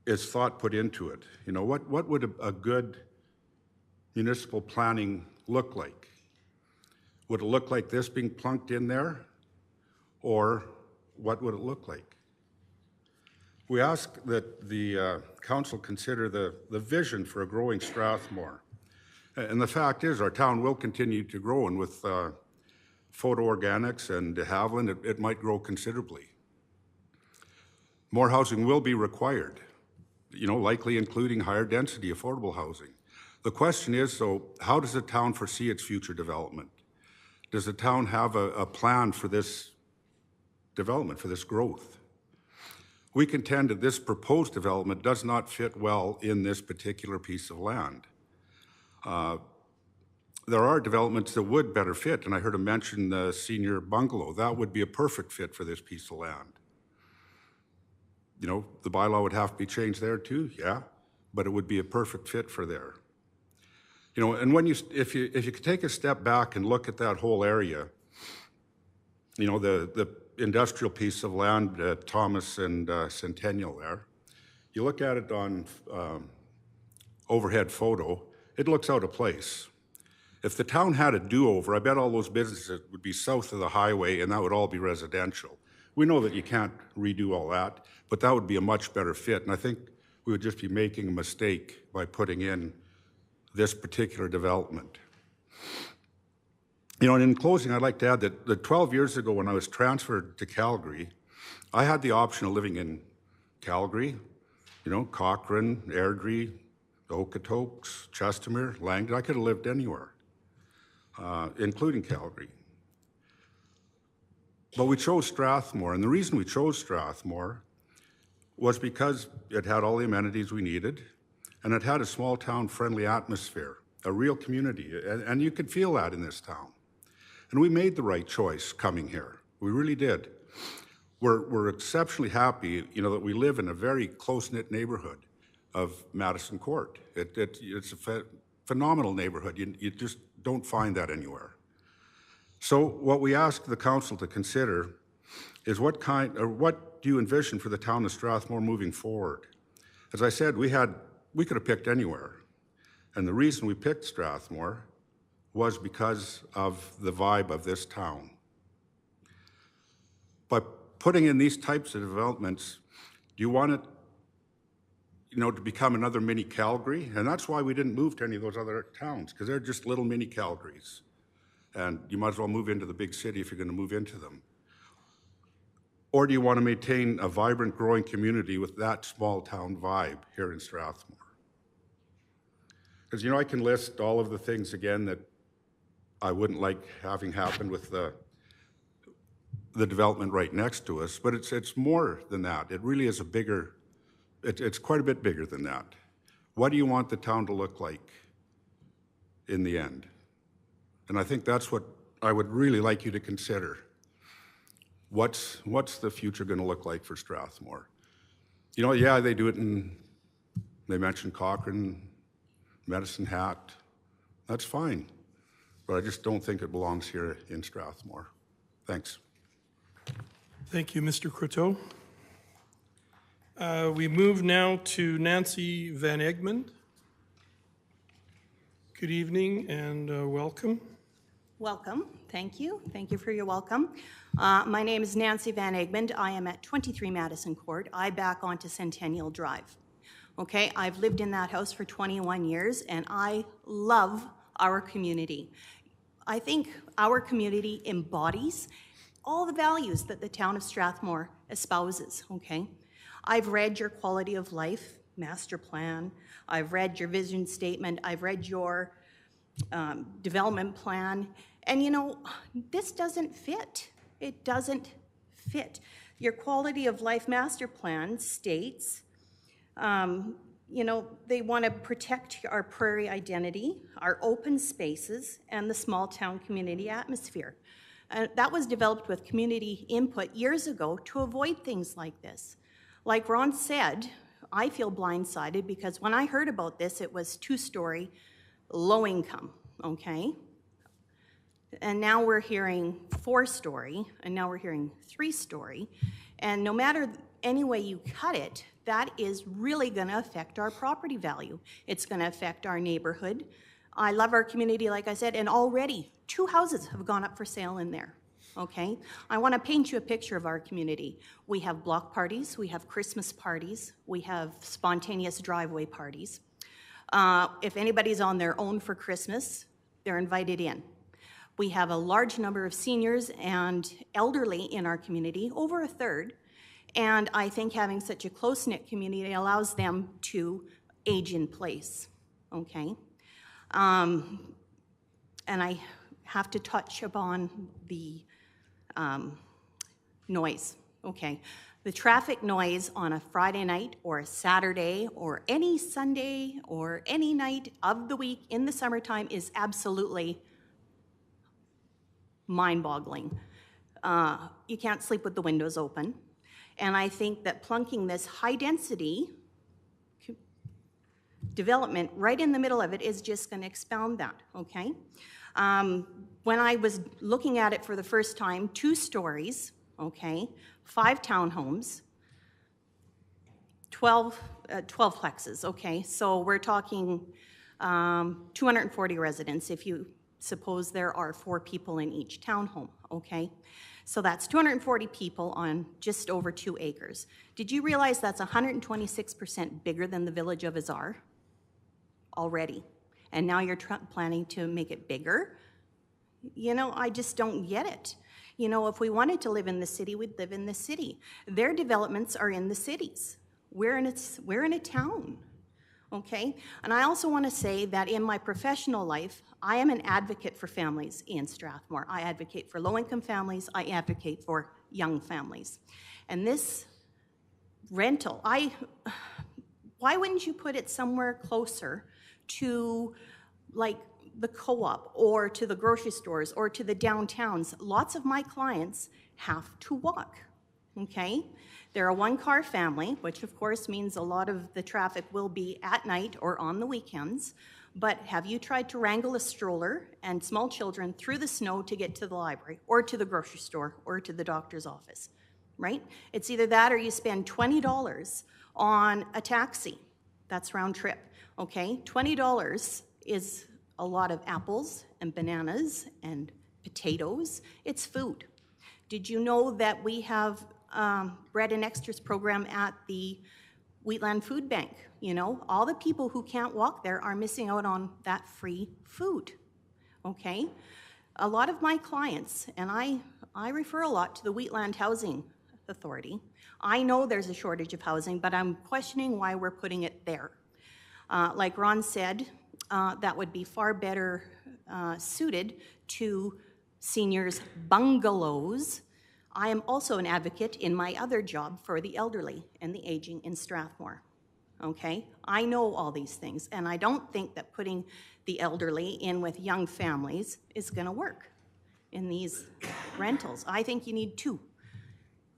is thought put into it. You know, what would a good municipal planning look like? Would it look like this being plunked in there? Or what would it look like? We ask that the council consider the vision for a growing Strathmore. And the fact is, our town will continue to grow, and with photo organics and de Havilland, it might grow considerably. More housing will be required, you know, likely including higher density affordable housing. The question is, so how does the town foresee its future development? Does the town have a plan for this development, for this growth? We contend that this proposed development does not fit well in this particular piece of land. There are developments that would better fit, and I heard him mention the senior bungalow. That would be a perfect fit for this piece of land. You know, the bylaw would have to be changed there too, yeah, but it would be a perfect fit for there. You know, and when if you could take a step back and look at that whole area, you know, industrial piece of land at Thomas and Centennial there. You look at it on overhead photo, it looks out of place. If the town had a do-over, I bet all those businesses would be south of the highway and that would all be residential. We know that you can't redo all that, but that would be a much better fit. And I think we would just be making a mistake by putting in this particular development. You know, and in closing, I'd like to add that 12 years ago when I was transferred to Calgary, I had the option of living in Calgary, you know, Cochrane, Airdrie, Okotoks, Chestermere, Langdon. I could have lived anywhere, including Calgary. But we chose Strathmore, and the reason we chose Strathmore was because it had all the amenities we needed, and it had a small town friendly atmosphere, a real community, and you could feel that in this town. And we made the right choice coming here. We really did. We're exceptionally happy, you know, that we live in a very close-knit neighborhood of Madison Court. It's a phenomenal neighborhood. You just don't find that anywhere. So what we ask the council to consider is what do you envision for the town of Strathmore moving forward? As I said, we could have picked anywhere. And the reason we picked Strathmore was because of the vibe of this town. By putting in these types of developments, do you want it, you know, to become another mini Calgary? And that's why we didn't move to any of those other towns, because they're just little mini Calgarys. And you might as well move into the big city if you're going to move into them. Or do you want to maintain a vibrant, growing community with that small town vibe here in Strathmore? Because, you know, I can list all of the things again that I wouldn't like having happen with the development right next to us, but it's more than that. It really is it's quite a bit bigger than that. What do you want the town to look like in the end? And I think that's what I would really like you to consider. What's the future going to look like for Strathmore? You know, yeah, they do it they mentioned Cochrane, Medicine Hat. That's fine. But I just don't think it belongs here in Strathmore. Thanks. Thank you, Mr. Croteau. We move now to Nancy Van Egmond. Good evening and welcome. Welcome. Thank you. Thank you for your welcome. My name is Nancy Van Egmond. I am at 23 Madison Court. I back onto Centennial Drive. Okay, I've lived in that house for 21 years and I love our community. I think our community embodies all the values that the town of Strathmore espouses, okay? I've read your quality of life master plan. I've read your vision statement. I've read your development plan. And you know, this doesn't fit. It doesn't fit. Your quality of life master plan states, you know, they want to protect our prairie identity, our open spaces, and the small town community atmosphere. That was developed with community input years ago to avoid things like this. Like Ron said, I feel blindsided because when I heard about this, it was 2-story, low income, okay? And now we're hearing 4-story, and now we're hearing 3-story. And no matter any way you cut it, that is really gonna affect our property value. It's gonna affect our neighborhood. I love our community, like I said, and already 2 houses have gone up for sale in there, okay? I wanna paint you a picture of our community. We have block parties, we have Christmas parties, we have spontaneous driveway parties. If anybody's on their own for Christmas, they're invited in. We have a large number of seniors and elderly in our community, over 1/3, and I think having such a close-knit community allows them to age in place, okay? And I have to touch upon the noise, okay? The traffic noise on a Friday night or a Saturday or any Sunday or any night of the week in the summertime is absolutely mind-boggling. You can't sleep with the windows open. And I think that plunking this high-density development right in the middle of it is just going to expound that, okay? When I was looking at it for the first time, 2 stories, okay? 5 townhomes, 12 plexes, okay? So we're talking 240 residents if you suppose there are 4 people in each townhome, okay? So that's 240 people on just over 2 acres. Did you realize that's 126% bigger than the village of Azar already? And now you're planning to make it bigger? You know, I just don't get it. You know, if we wanted to live in the city, we'd live in the city. Their developments are in the cities. We're in a town, okay? And I also want to say that in my professional life, I am an advocate for families in Strathmore. I advocate for low-income families. I advocate for young families. And this rental, why wouldn't you put it somewhere closer to, like, the co-op or to the grocery stores or to the downtowns? Lots of my clients have to walk, okay? They're a 1-car family, which of course means a lot of the traffic will be at night or on the weekends. But have you tried to wrangle a stroller and small children through the snow to get to the library or to the grocery store or to the doctor's office, right? It's either that or you spend $20 on a taxi. That's round trip, okay? $20 is a lot of apples and bananas and potatoes. It's food. Did you know that we have bread and extras program at the Wheatland Food Bank? You know, all the people who can't walk there are missing out on that free food, okay? A lot of my clients, and I refer a lot to the Wheatland Housing Authority. I know there's a shortage of housing, but I'm questioning why we're putting it there. Like Ron said, that would be far better suited to seniors' bungalows. I am also an advocate in my other job for the elderly and the aging in Strathmore, okay? I know all these things, and I don't think that putting the elderly in with young families is gonna work in these rentals. I think you need 2.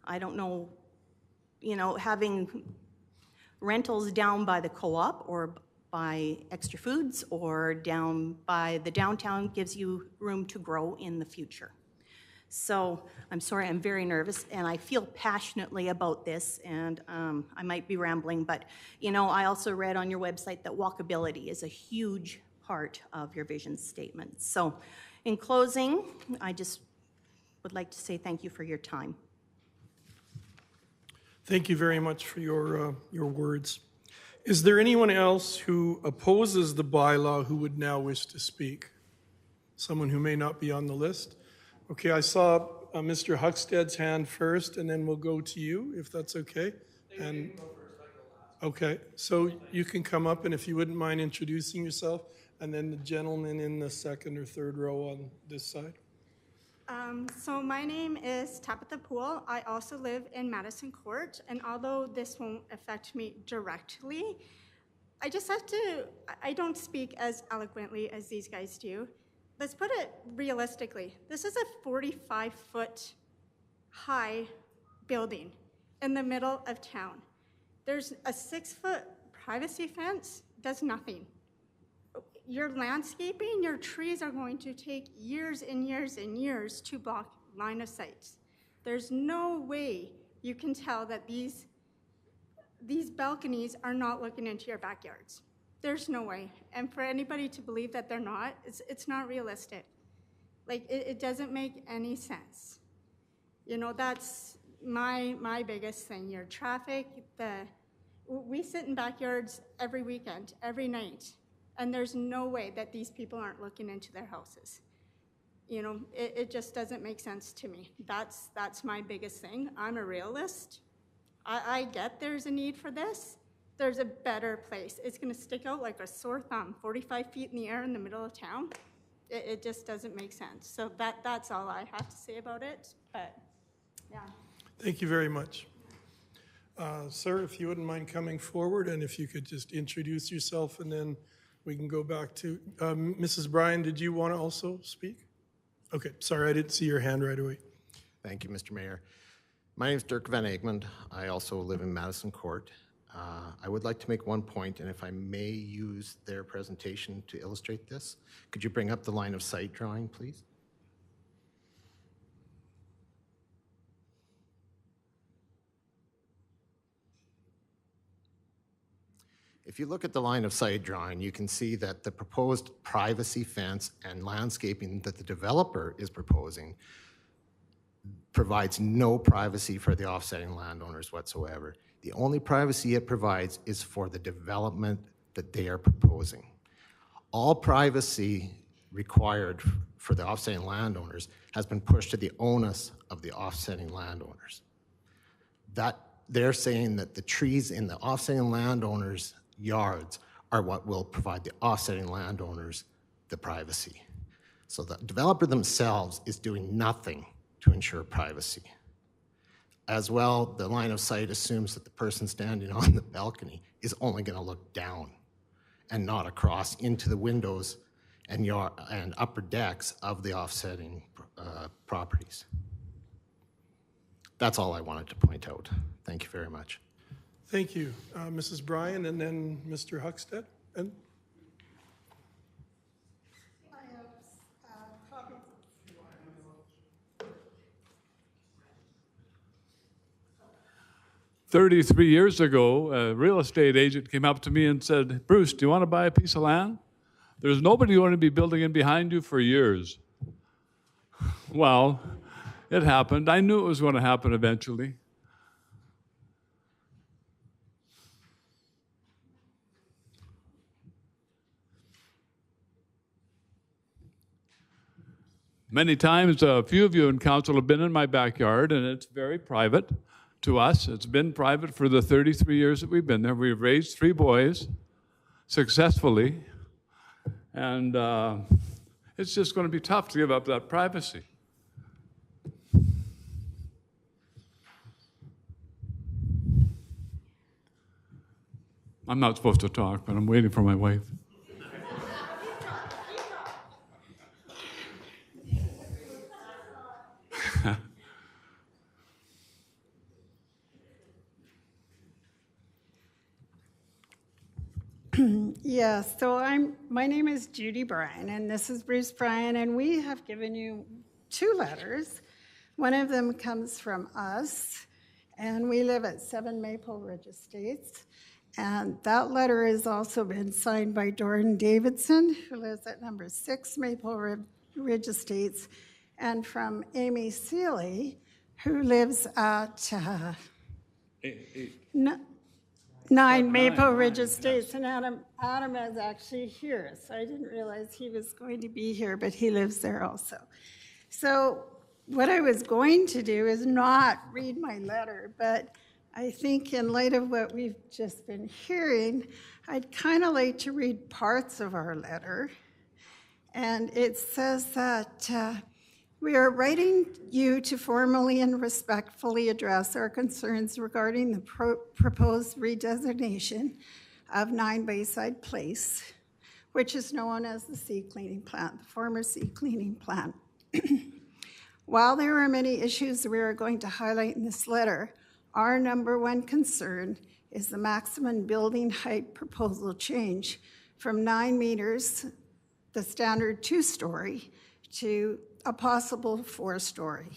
I don't know, you know, having rentals down by the co-op or by Extra Foods or down by the downtown gives you room to grow in the future. So I'm sorry, I'm very nervous, and I feel passionately about this, and I might be rambling, but you know, I also read on your website that walkability is a huge part of your vision statement. So in closing, I just would like to say thank you for your time. Thank you very much for your words. Is there anyone else who opposes the bylaw who would now wish to speak? Someone who may not be on the list? Okay, I saw Mr. Huckstead's hand first, and then we'll go to you, if that's okay. And okay, so you can come up, and if you wouldn't mind introducing yourself, and then the gentleman in the second or third row on this side. So my name is Tabitha Poole. I also live in Madison Court, and although this won't affect me directly, I just have to, I don't speak as eloquently as these guys do. Let's put it realistically. This is a 45-foot high building in the middle of town. There's a 6-foot privacy fence, does nothing. Your landscaping, your trees are going to take years and years and years to block line of sight. There's no way you can tell that these balconies are not looking into your backyards. There's no way. And for anybody to believe that they're not, it's not realistic. Like, it doesn't make any sense. You know, that's my biggest thing. Your traffic, we sit in backyards every weekend, every night, and there's no way that these people aren't looking into their houses. You know, it just doesn't make sense to me. That's my biggest thing. I'm a realist. I get there's a need for this. There's a better place. It's gonna stick out like a sore thumb, 45 feet in the air in the middle of town. It just doesn't make sense. So that's all I have to say about it, but yeah. Thank you very much. Sir, if you wouldn't mind coming forward, and if you could just introduce yourself, and then we can go back to, Mrs. Bryan, did you want to also speak? Okay, sorry, I didn't see your hand right away. Thank you, Mr. Mayor. My name is Dirk Van Egmond. I also live in Madison Court. I would like to make one point, and if I may use their presentation to illustrate this. Could you bring up the line of sight drawing, please? If you look at the line of sight drawing, you can see that the proposed privacy fence and landscaping that the developer is proposing provides no privacy for the offsetting landowners whatsoever. The only privacy it provides is for the development that they are proposing. All privacy required for the offsetting landowners has been pushed to the onus of the offsetting landowners. That they're saying that the trees in the offsetting landowners' yards are what will provide the offsetting landowners the privacy. So the developer themselves is doing nothing to ensure privacy. As well, the line of sight assumes that the person standing on the balcony is only going to look down and not across into the windows and upper decks of the offsetting properties. That's all I wanted to point out. Thank you very much. Thank you. Mrs. Bryan, and then Mr. Huckstead. And 33 years ago, a real estate agent came up to me and said, Bruce, do you want to buy a piece of land? There's nobody going to be building in behind you for years. Well, it happened. I knew it was going to happen eventually. Many times, a few of you in council have been in my backyard, and it's very private to us. It's been private for the 33 years that we've been there. We've raised 3 boys successfully, and it's just going to be tough to give up that privacy. I'm not supposed to talk, but I'm waiting for my wife. Yes, so my name is Judy Bryan, and this is Bruce Bryan, and we have given you 2 letters. One of them comes from us, and we live at 7 Maple Ridge Estates, and that letter has also been signed by Doran Davidson, who lives at number 6 Maple Ridge Estates, and from Amy Seeley, who lives at 9 Maple Ridge Estates, and Adam is actually here, so I didn't realize he was going to be here, but he lives there also. So what I was going to do is not read my letter, but I think in light of what we've just been hearing, I'd kind of like to read parts of our letter. And it says that we are writing you to formally and respectfully address our concerns regarding the proposed redesignation of 9 Bayside Place, which is known as the sea cleaning plant, the former sea cleaning plant. While there are many issues we are going to highlight in this letter, our number 1 concern is the maximum building height proposal change from 9 meters, the standard 2-story, to a possible 4-story.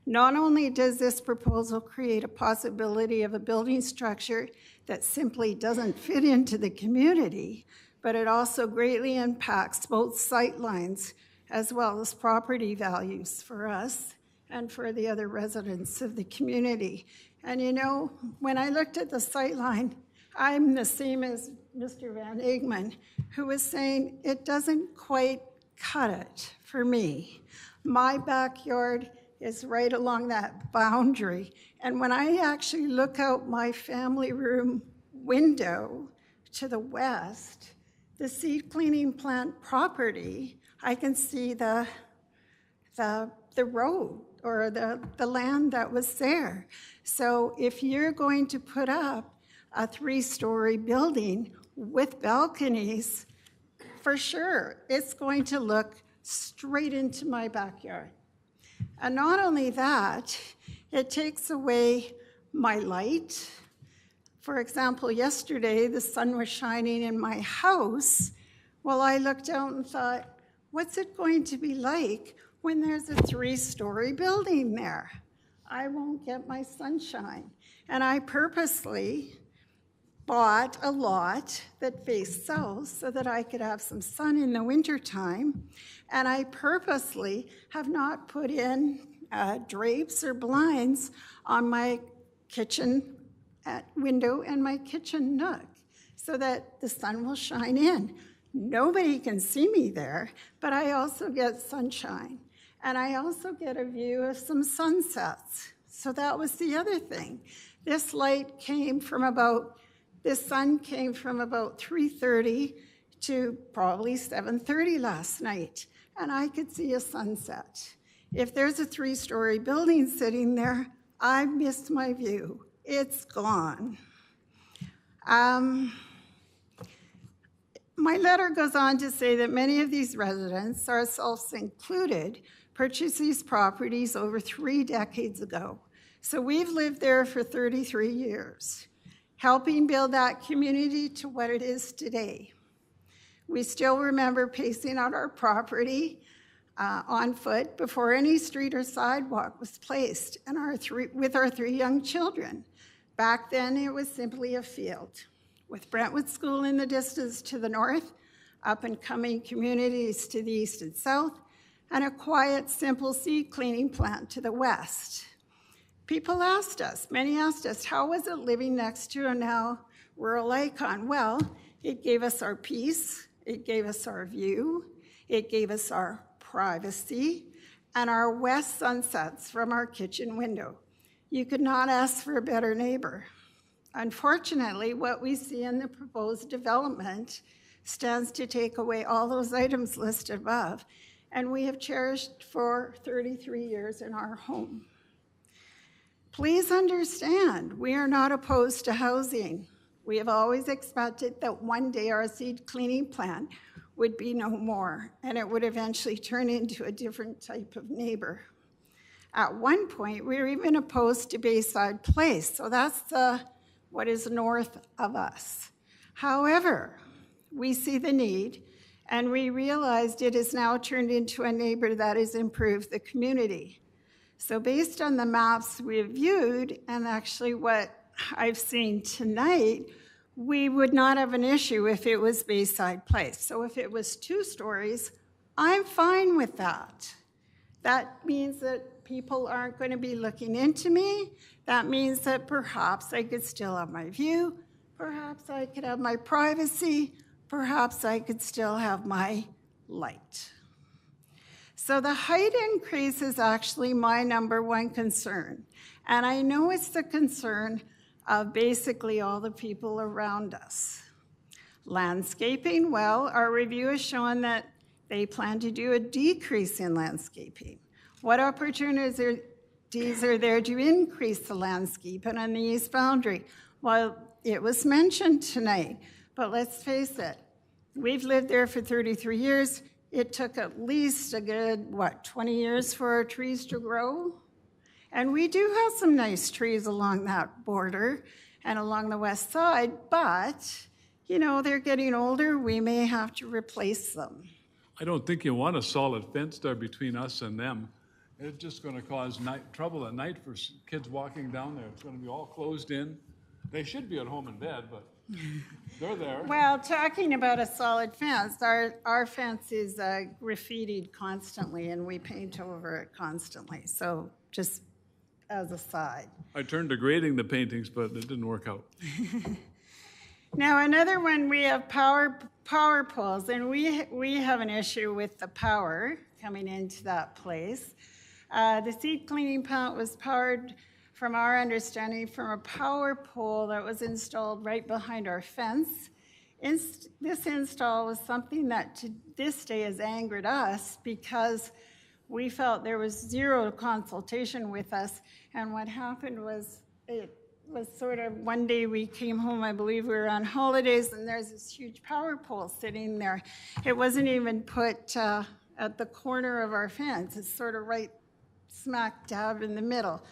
Not only does this proposal create a possibility of a building structure that simply doesn't fit into the community, but it also greatly impacts both sight lines as well as property values for us and for the other residents of the community. And you know, when I looked at the sight line, I'm the same as Mr. Van Egmond, who was saying it doesn't quite cut it for me. My backyard is right along that boundary. And when I actually look out my family room window to the west, the seed cleaning plant property, I can see the road or the land that was there. So if you're going to put up a 3-story building with balconies, for sure, it's going to look straight into my backyard. And not only that, it takes away my light. For example, yesterday, the sun was shining in my house. Well, I looked out and thought, what's it going to be like when there's a 3-story building there? I won't get my sunshine. And I purposely bought a lot that faced south so that I could have some sun in the wintertime. And I purposely have not put in drapes or blinds on my kitchen window and my kitchen nook so that the sun will shine in. Nobody can see me there, but I also get sunshine. And I also get a view of some sunsets. So that was the other thing. This sun came from about 3:30 to probably 7:30 last night, and I could see a sunset. If there's a 3-story building sitting there, I missed my view. It's gone. My letter goes on to say that many of these residents, ourselves included, purchased these properties over 3 decades ago. So we've lived there for 33 years, helping build that community to what it is today. We still remember pacing out our property on foot before any street or sidewalk was placed with our 3 young children. Back then, it was simply a field, with Brentwood School in the distance to the north, up-and-coming communities to the east and south, and a quiet, simple seed cleaning plant to the west. People asked us, many asked us, how was it living next to a now rural icon? Well, it gave us our peace, it gave us our view, it gave us our privacy, and our west sunsets from our kitchen window. You could not ask for a better neighbor. Unfortunately, what we see in the proposed development stands to take away all those items listed above, and we have cherished for 33 years in our home. Please understand, we are not opposed to housing. We have always expected that one day our seed cleaning plant would be no more, and it would eventually turn into a different type of neighbor. At one point, we were even opposed to Bayside Place, so that's what is north of us. However, we see the need, and we realized it has now turned into a neighbor that has improved the community. So based on the maps we have viewed, and actually what I've seen tonight, we would not have an issue if it was Bayside Place. So if it was 2 stories, I'm fine with that. That means that people aren't going to be looking into me. That means that perhaps I could still have my view, perhaps I could have my privacy, perhaps I could still have my light. So the height increase is actually my #1 concern. And I know it's the concern of basically all the people around us. Landscaping, well, our review has shown that they plan to do a decrease in landscaping. What opportunities are there to increase the landscaping on the east boundary? Well, it was mentioned tonight, but let's face it, we've lived there for 33 years. It took at least a good, 20 years for our trees to grow? And we do have some nice trees along that border and along the west side, but, they're getting older. We may have to replace them. I don't think you want a solid fence there between us and them. It's just going to cause trouble at night for kids walking down there. It's going to be all closed in. They should be at home in bed, but they're there. Well, talking about a solid fence, our fence is graffitied constantly, and we paint over it constantly. So just as a side. I turned to grading the paintings, but it didn't work out. Now, another one, we have power poles, and we have an issue with the power coming into that place. The seed cleaning plant was powered, from our understanding, from a power pole that was installed right behind our fence. This install was something that to this day has angered us because we felt there was zero consultation with us. And what happened was, it was sort of one day we came home, I believe we were on holidays, and there's this huge power pole sitting there. It wasn't even put at the corner of our fence. It's sort of right smack dab in the middle.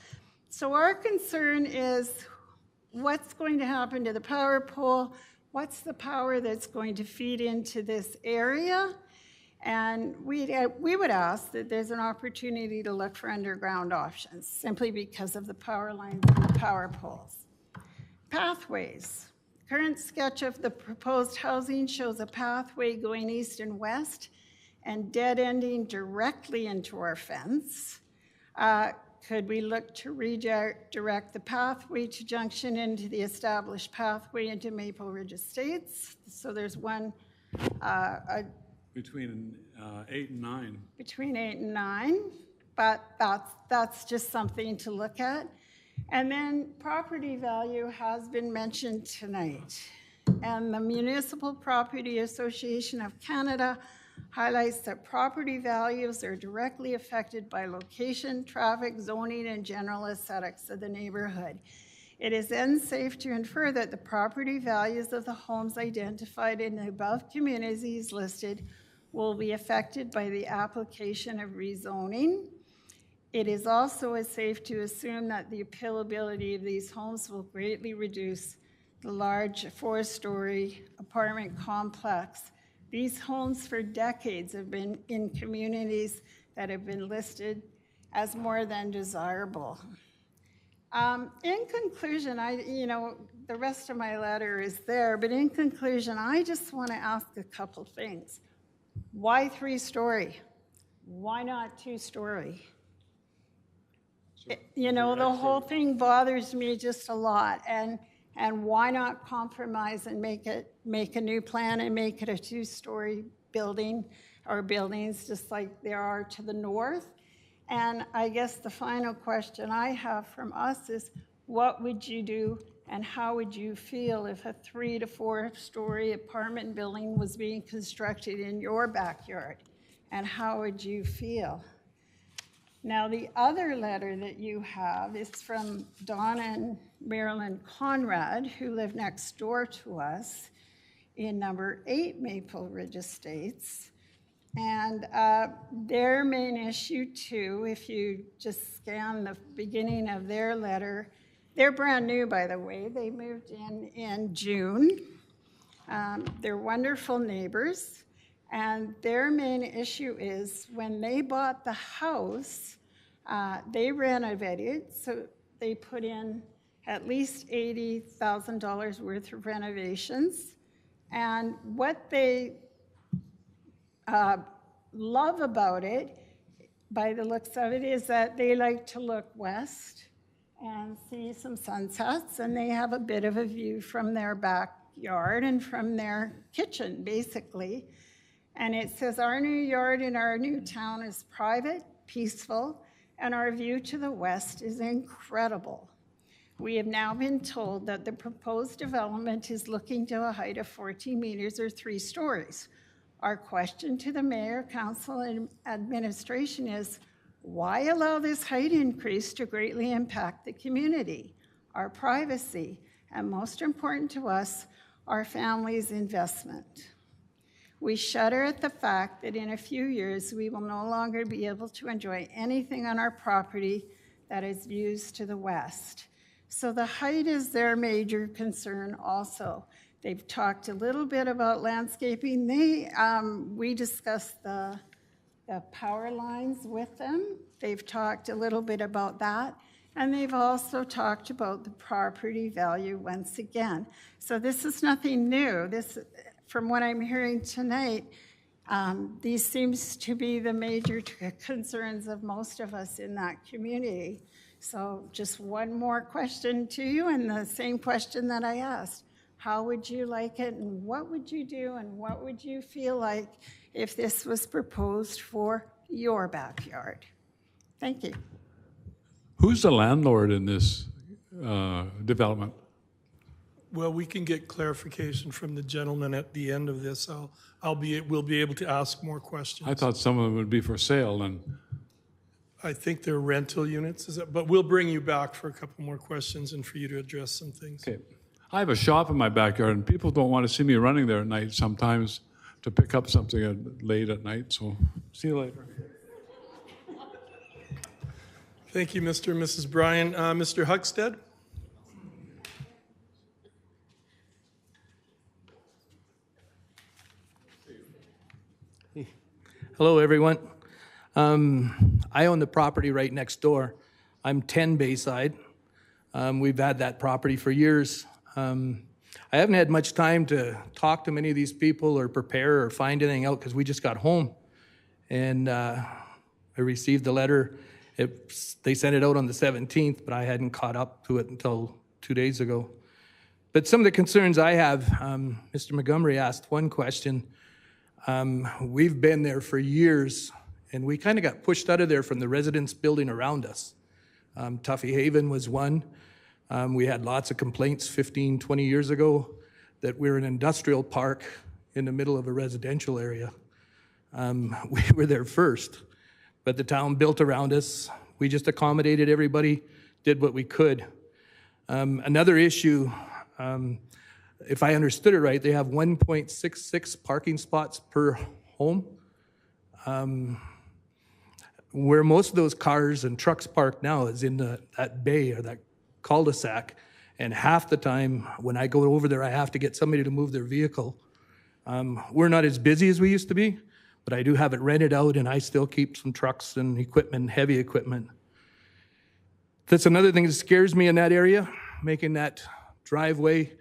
So our concern is what's going to happen to the power pole? What's the power that's going to feed into this area? And we would ask that there's an opportunity to look for underground options simply because of the power lines and the power poles. Pathways. Current sketch of the proposed housing shows a pathway going east and west and dead-ending directly into our fence. Could we look to redirect the pathway to junction into the established pathway into Maple Ridge Estates? So there's one Between 8 and 9. between 8 and 9, but that's just something to look at. And then property value has been mentioned tonight. And the Municipal Property Association of Canada highlights that property values are directly affected by location, traffic, zoning, and general aesthetics of the neighborhood. It is then safe to infer that the property values of the homes identified in the above communities listed will be affected by the application of rezoning. It is also safe to assume that the appealability of these homes will greatly reduce the large 4-story apartment complex. These homes for decades have been in communities that have been listed as more than desirable. In conclusion, the rest of my letter is there, but in conclusion, I just want to ask a couple things. Why 3-story? Why not 2-story? The whole thing bothers me just a lot, and why not compromise and make a new plan and make it a 2-story building or buildings just like there are to the north? And I guess the final question I have from us is, what would you do and how would you feel if a 3 to 4-story apartment building was being constructed in your backyard? And how would you feel? Now, the other letter that you have is from Donna and Marilyn Conrad, who live next door to us in number 8 Maple Ridge Estates. And their main issue, too, if you just scan the beginning of their letter, they're brand new, by the way. They moved in June. They're wonderful neighbors. And their main issue is when they bought the house, they renovated, so they put in at least $80,000 worth of renovations. And what they love about it, by the looks of it, is that they like to look west and see some sunsets, and they have a bit of a view from their backyard and from their kitchen, basically. And it says, our new yard in our new town is private, peaceful, and our view to the west is incredible. We have now been told that the proposed development is looking to a height of 14 meters or 3 stories. Our question to the mayor, council, and administration is, why allow this height increase to greatly impact the community, our privacy, and most important to us, our family's investment? We shudder at the fact that in a few years, we will no longer be able to enjoy anything on our property that is views to the west. So the height is their major concern also. They've talked a little bit about landscaping. We discussed the power lines with them. They've talked a little bit about that. And they've also talked about the property value once again. So this is nothing new. From what I'm hearing tonight, these seems to be the major concerns of most of us in that community. So just one more question to you, and the same question that I asked. How would you like it, and what would you do, and what would you feel like if this was proposed for your backyard? Thank you. Who's the landlord in this development? Well, we can get clarification from the gentleman at the end of this. We'll be able to ask more questions. I thought some of them would be for sale, and I think they're rental units, but we'll bring you back for a couple more questions and for you to address some things. okay. I have a shop in my backyard, and people don't want to see me running there at night sometimes to pick up something late at night, so see you later. Thank you, Mr. and Mrs. Bryan. Mr. Huckstead? Hello, everyone. I own the property right next door. I'm 10 Bayside. We've had that property for years. I haven't had much time to talk to many of these people or prepare or find anything out because we just got home. And I received the letter. They sent it out on the 17th, but I hadn't caught up to it until 2 days ago. But some of the concerns I have, Mr. Montgomery asked one question. We've been there for years, and we kind of got pushed out of there from the residence building around us. Tuffy Haven was one. We had lots of complaints 15, 20 years ago that we're an industrial park in the middle of a residential area. We were there first, but the town built around us. We just accommodated everybody, did what we could. Another issue, if I understood it right, they have 1.66 parking spots per home. Where most of those cars and trucks park now is in that bay or that cul-de-sac, and half the time when I go over there, I have to get somebody to move their vehicle. We're not as busy as we used to be, but I do have it rented out, and I still keep some trucks and equipment, heavy equipment. That's another thing that scares me in that area, making that driveway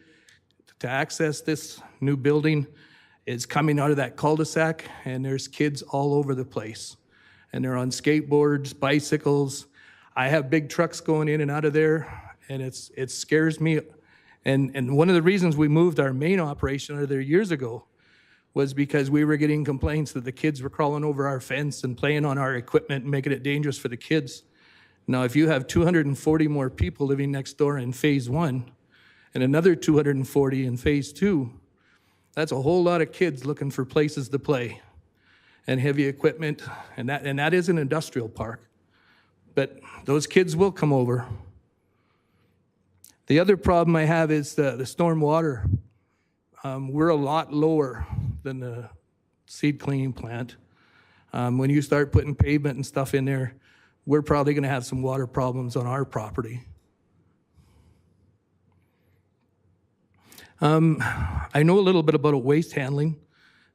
to access this new building is coming out of that cul-de-sac, and there's kids all over the place. And they're on skateboards, bicycles. I have big trucks going in and out of there, and it scares me. And one of the reasons we moved our main operation out of there years ago was because we were getting complaints that the kids were crawling over our fence and playing on our equipment and making it dangerous for the kids. Now, if you have 240 more people living next door in phase 1 and another 240 in phase 2, that's a whole lot of kids looking for places to play and heavy equipment, and that is an industrial park. But those kids will come over. The other problem I have is the storm water. We're a lot lower than the seed cleaning plant. When you start putting pavement and stuff in there, we're probably going to have some water problems on our property. I know a little bit about waste handling.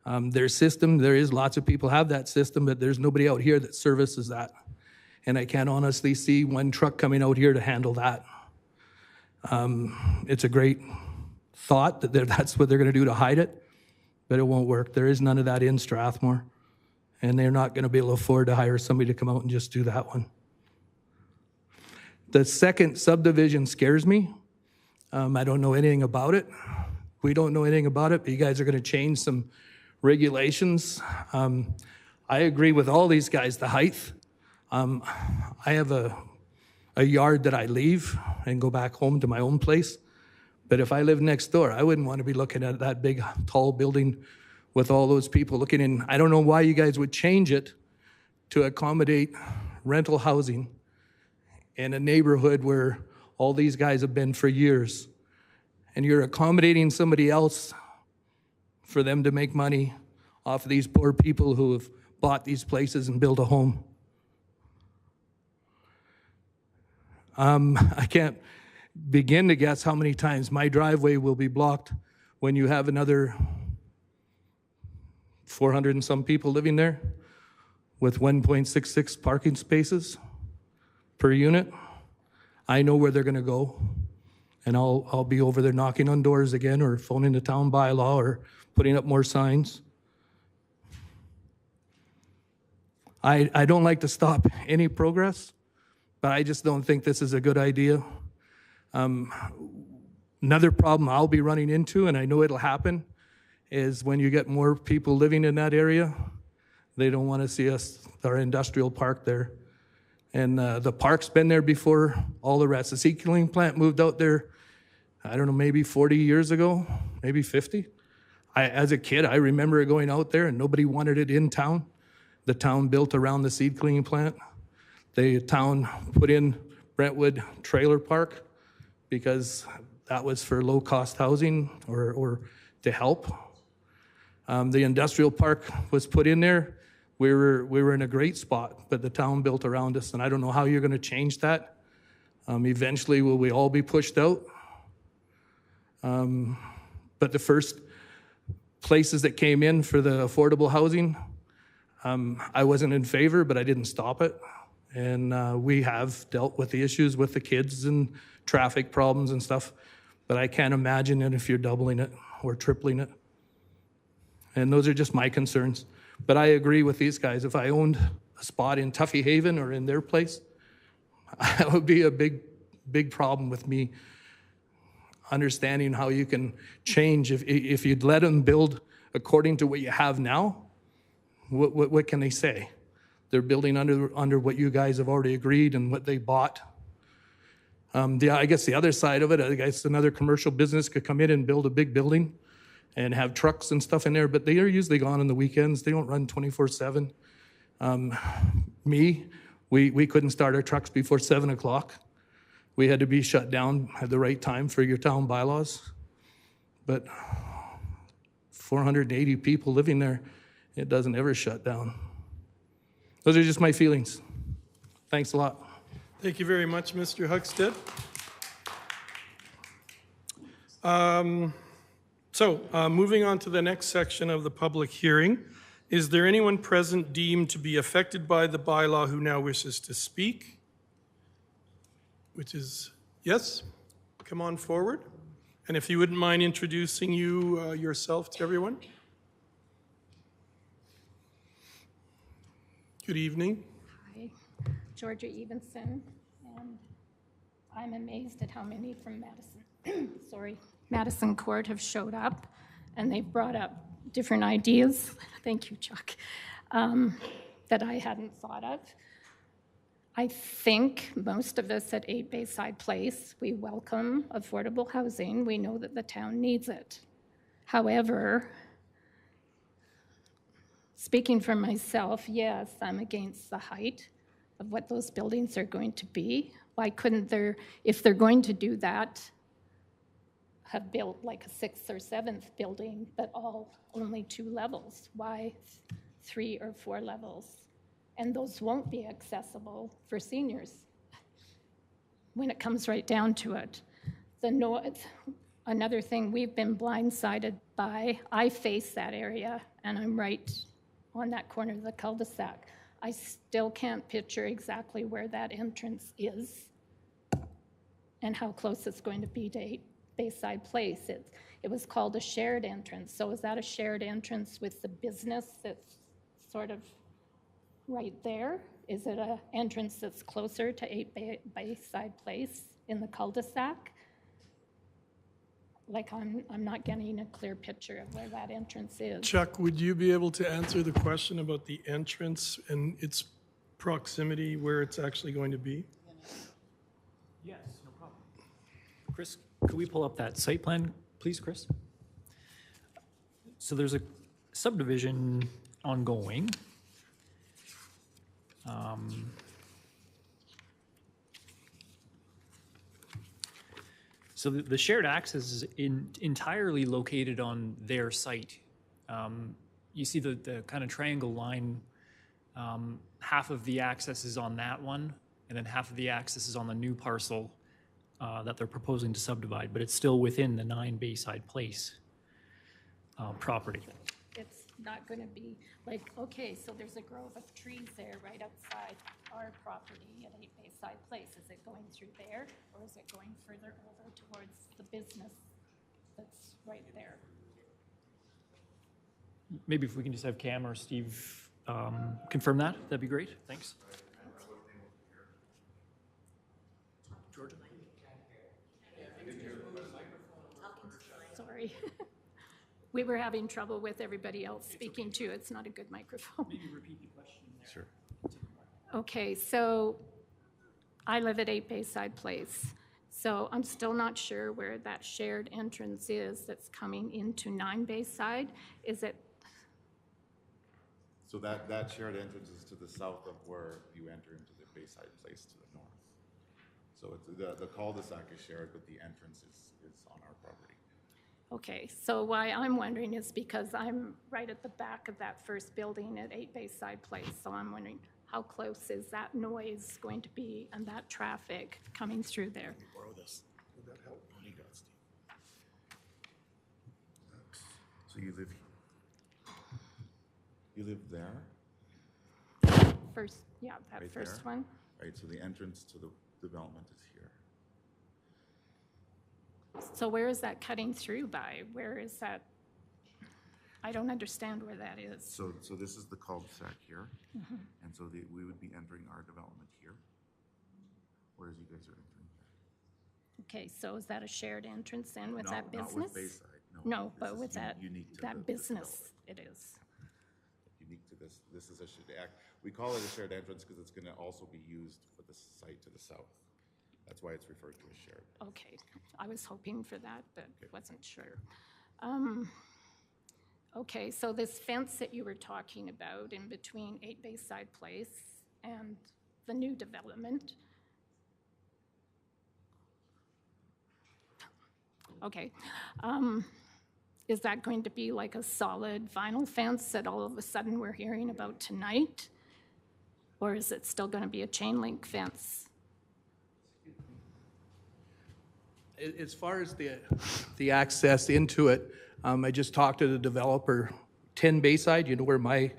Their system, there is lots of people have that system, but there's nobody out here that services that. And I can't honestly see one truck coming out here to handle that. It's a great thought that that's what they're going to do to hide it, but it won't work. There is none of that in Strathmore, and they're not going to be able to afford to hire somebody to come out and just do that one. The second subdivision scares me. I don't know anything about it. We don't know anything about it, but you guys are going to change some regulations. I agree with all these guys, the height. I have a yard that I leave and go back home to my own place. But if I live next door, I wouldn't want to be looking at that big, tall building with all those people looking in. I don't know why you guys would change it to accommodate rental housing in a neighborhood where all these guys have been for years. And you're accommodating somebody else for them to make money off of these poor people who have bought these places and built a home. I can't begin to guess how many times my driveway will be blocked when you have another 400 and some people living there with 1.66 parking spaces per unit. I know where they're going to go, and I'll be over there knocking on doors again or phoning the town bylaw or putting up more signs. I don't like to stop any progress, but I just don't think this is a good idea. Another problem I'll be running into, and I know it'll happen, is when you get more people living in that area, they don't want to see our industrial park there. And the park's been there before all the rest. The seed cleaning plant moved out there, I don't know, maybe 40 years ago, maybe 50. As a kid, I remember going out there and nobody wanted it in town. The town built around the seed cleaning plant. The town put in Brentwood Trailer Park because that was for low-cost housing or to help. The industrial park was put in there. We were in a great spot, but the town built around us, and I don't know how you're going to change that. Eventually, will we all be pushed out? But the first places that came in for the affordable housing, I wasn't in favor, but I didn't stop it. And we have dealt with the issues with the kids and traffic problems and stuff. but I can't imagine it if you're doubling it or tripling it. And those are just my concerns. But I agree with these guys. If I owned a spot in Tuffy Haven or in their place, that would be a big problem with me understanding how you can change. If you'd let them build according to what you have now, what can they say? They're building under what you guys have already agreed and what they bought. I guess the other side of it, I guess another commercial business could come in and build a big building and have trucks and stuff in there, but they are usually gone on the weekends. They don't run 24/7. We couldn't start our trucks before 7 o'clock. We had to be shut down at the right time for your town bylaws. But 480 people living there, it doesn't ever shut down. Those are just my feelings. Thanks a lot. Thank you very much, Mr. Huckstead. Moving on to the next section of the public hearing. Is there anyone present deemed to be affected by the bylaw who now wishes to speak? Which is, yes, come on forward. And if you wouldn't mind introducing yourself to everyone. Good evening. Hi, Georgia Evenson, and I'm amazed at how many from Madison Court have showed up, and they've brought up different ideas, thank you, Chuck, that I hadn't thought of. I think most of us at 8 Bayside Place, we welcome affordable housing. We know that the town needs it. However, speaking for myself, yes, I'm against the height of what those buildings are going to be. Why couldn't if they're going to do that, have built like a 6th or 7th building, but only 2 levels? Why 3 or 4 levels? And those won't be accessible for seniors when it comes right down to it. Another thing we've been blindsided by, I face that area, and I'm right on that corner of the cul-de-sac. I still can't picture exactly where that entrance is and how close it's going to be to 8 Bayside Place. It was called a shared entrance. So is that a shared entrance with the business that's sort of right there? Is it an entrance that's closer to 8 Bayside Place in the cul-de-sac? Like I'm not getting a clear picture of where that entrance is. Chuck, would you be able to answer the question about the entrance and its proximity, where it's actually going to be? Yes, no problem. Chris, could we pull up that site plan, please, Chris? So there's a subdivision ongoing. So the shared access is entirely located on their site. You see the kind of triangle line, half of the access is on that one, and then half of the access is on the new parcel that they're proposing to subdivide, but it's still within the 9 Bayside Place property. It's not going to be like, okay, so there's a grove of trees there right outside our property at 8 Bayside Place. Is it going through there, or is it going further over towards the business that's right there? Maybe if we can just have Cam or Steve confirm that, that'd be great. Thanks. Georgia? Sorry. We were having trouble with everybody else speaking too. It's not a good microphone. Maybe repeat the question there. Sure. Okay, so I live at 8 Bayside Place. So I'm still not sure where that shared entrance is that's coming into 9 Bayside. Is it? So that shared entrance is to the south of where you enter into the Bayside Place to the north. So it's the cul-de-sac is shared, but the entrance is on our property. Okay, so why I'm wondering is because I'm right at the back of that first building at 8 Bayside Place. So I'm wondering how close is that noise going to be and that traffic coming through there? Borrow this. Would that help? What do you got, Steve? So you live there? First, yeah, that Right first there? one. Right, so the entrance to the development is here. So where is that cutting through by? Where is that? I don't understand where that is. So this is the cul-de-sac here, and so we would be entering our development here, whereas you guys are entering here. Okay, so is that a shared entrance then with that business? Not with Bayside, no. No, This but is with that, unique to that this business, it is. Unique to this. This is a we call it a shared entrance because it's going to also be used for the site to the south. That's why it's referred to as shared. Okay, I was hoping for that, but wasn't sure. Okay, so this fence that you were talking about in between 8 Bayside Place and the new development. Okay, is that going to be like a solid vinyl fence that all of a sudden we're hearing about tonight? Or is it still going to be a chain link fence? As far as the access into it, I just talked to the developer, 10 Bayside, you know where my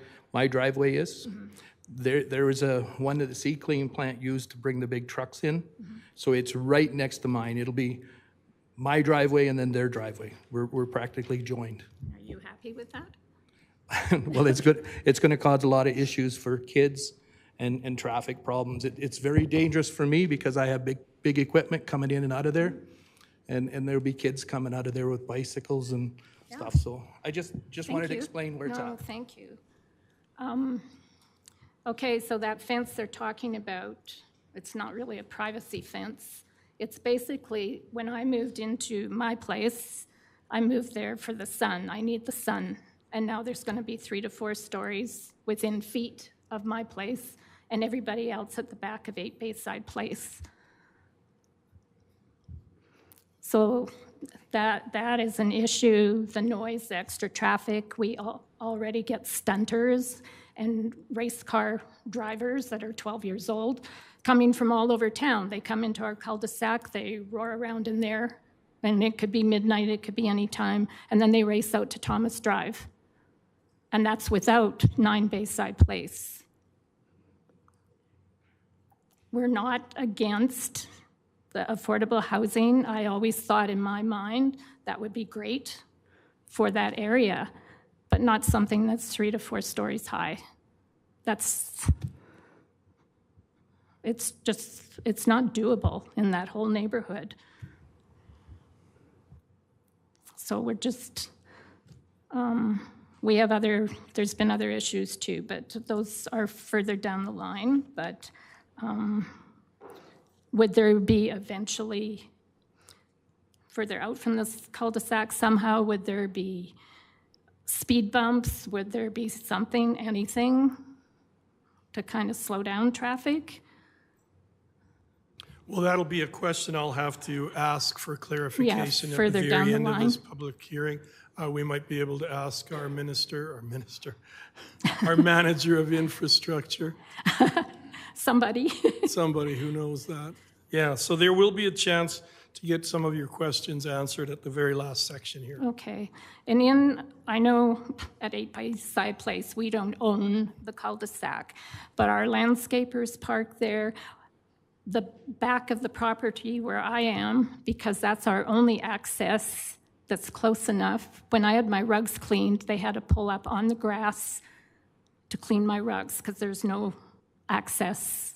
driveway is? There was one that the Seed Clean plant used to bring the big trucks in. So it's right next to mine. It'll be my driveway and then their driveway. We're practically joined. Are you happy with that? Well, it's good. It's going to cause a lot of issues for kids and traffic problems. It's very dangerous for me because I have big equipment coming in and out of there. And there'll be kids coming out of there with bicycles and stuff. So I just wanted to explain where it's at. No, thank you. Okay, so that fence they're talking about, it's not really a privacy fence. It's basically, when I moved into my place, I moved there for the sun. I need the sun. And now there's going to be 3 to 4 stories within feet of my place and everybody else at the back of 8 Bayside Place. So that is an issue, the noise, the extra traffic. We already get stunters and race car drivers that are 12 years old coming from all over town. They come into our cul-de-sac, they roar around in there, and it could be midnight, it could be any time, and then they race out to Thomas Drive. And that's without 9 Bayside Place. We're not against the affordable housing. I always thought in my mind that would be great for that area, but not something that's 3 to 4 stories high. It's not doable in that whole neighborhood. So we're just, there's been other issues too, but those are further down the line. But would there be eventually, further out from this cul-de-sac somehow, would there be speed bumps? Would there be something, anything to kind of slow down traffic? Well, that'll be a question I'll have to ask for clarification at the further down very the end of line. this public hearing. We might be able to ask our our manager of infrastructure. Somebody who knows that. Yeah, so there will be a chance to get some of your questions answered at the very last section here. Okay. And I know at 8 Bayside Place, we don't own the cul-de-sac, but our landscapers park there. The back of the property where I am, because that's our only access that's close enough. When I had my rugs cleaned, they had to pull up on the grass to clean my rugs because there's no access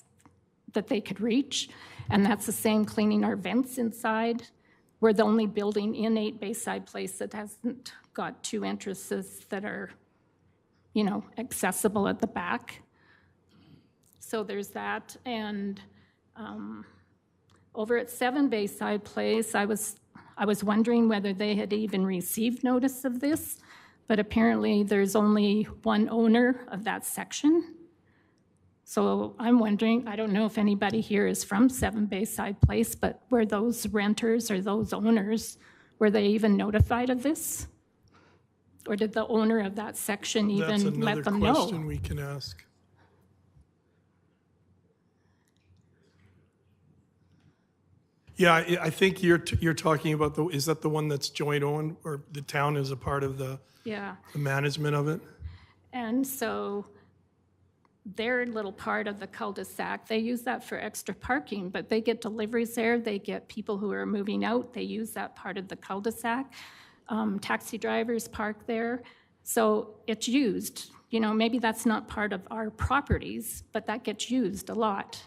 that they could reach. And that's the same cleaning our vents inside. We're the only building in 8 Bayside Place that hasn't got 2 entrances that are, accessible at the back. So there's that. And over at 7 Bayside Place, I was wondering whether they had even received notice of this, but apparently there's only one owner of that section. So I'm wondering, I don't know if anybody here is from 7 Bayside Place, but were those renters or those owners, were they even notified of this? Or did the owner of that section even let them know? That's another question we can ask. Yeah, I think you're talking about is that the one that's joint owned, or the town is a part of the management of it? And so their little part of the cul-de-sac. They use that for extra parking, but they get deliveries there. They get people who are moving out. They use that part of the cul-de-sac. Taxi drivers park there. So it's used. You know, maybe that's not part of our properties, but that gets used a lot.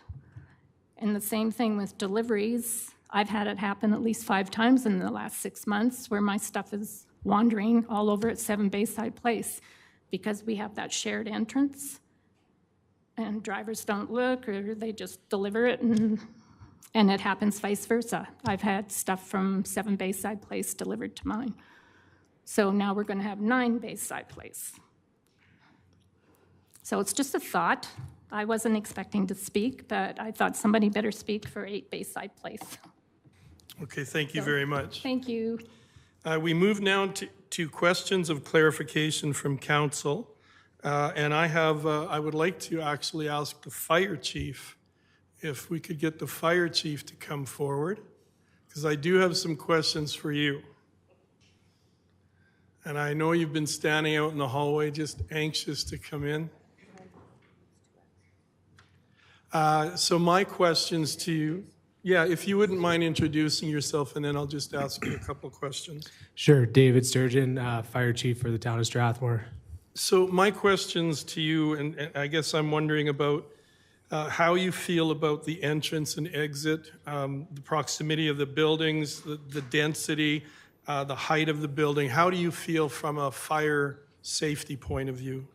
And the same thing with deliveries. I've had it happen at least 5 times in the last 6 months where my stuff is wandering all over at 7 Bayside Place because we have that shared entrance and drivers don't look or they just deliver it and it happens vice versa. I've had stuff from 7 Bayside Place delivered to mine. So now we're going to have 9 Bayside Place. So it's just a thought. I wasn't expecting to speak, but I thought somebody better speak for 8 Bayside Place. Okay, thank you very much. Thank you. We move now to questions of clarification from council. And I would like to actually ask the fire chief if we could get the fire chief to come forward, because I do have some questions for you. And I know you've been standing out in the hallway just anxious to come in. So my questions to you, if you wouldn't mind introducing yourself, and then I'll just ask you a couple questions. Sure, David Sturgeon, Fire Chief for the town of Strathmore. So my questions to you, and I guess I'm wondering about how you feel about the entrance and exit, the proximity of the buildings, the density, the height of the building. How do you feel from a fire safety point of view?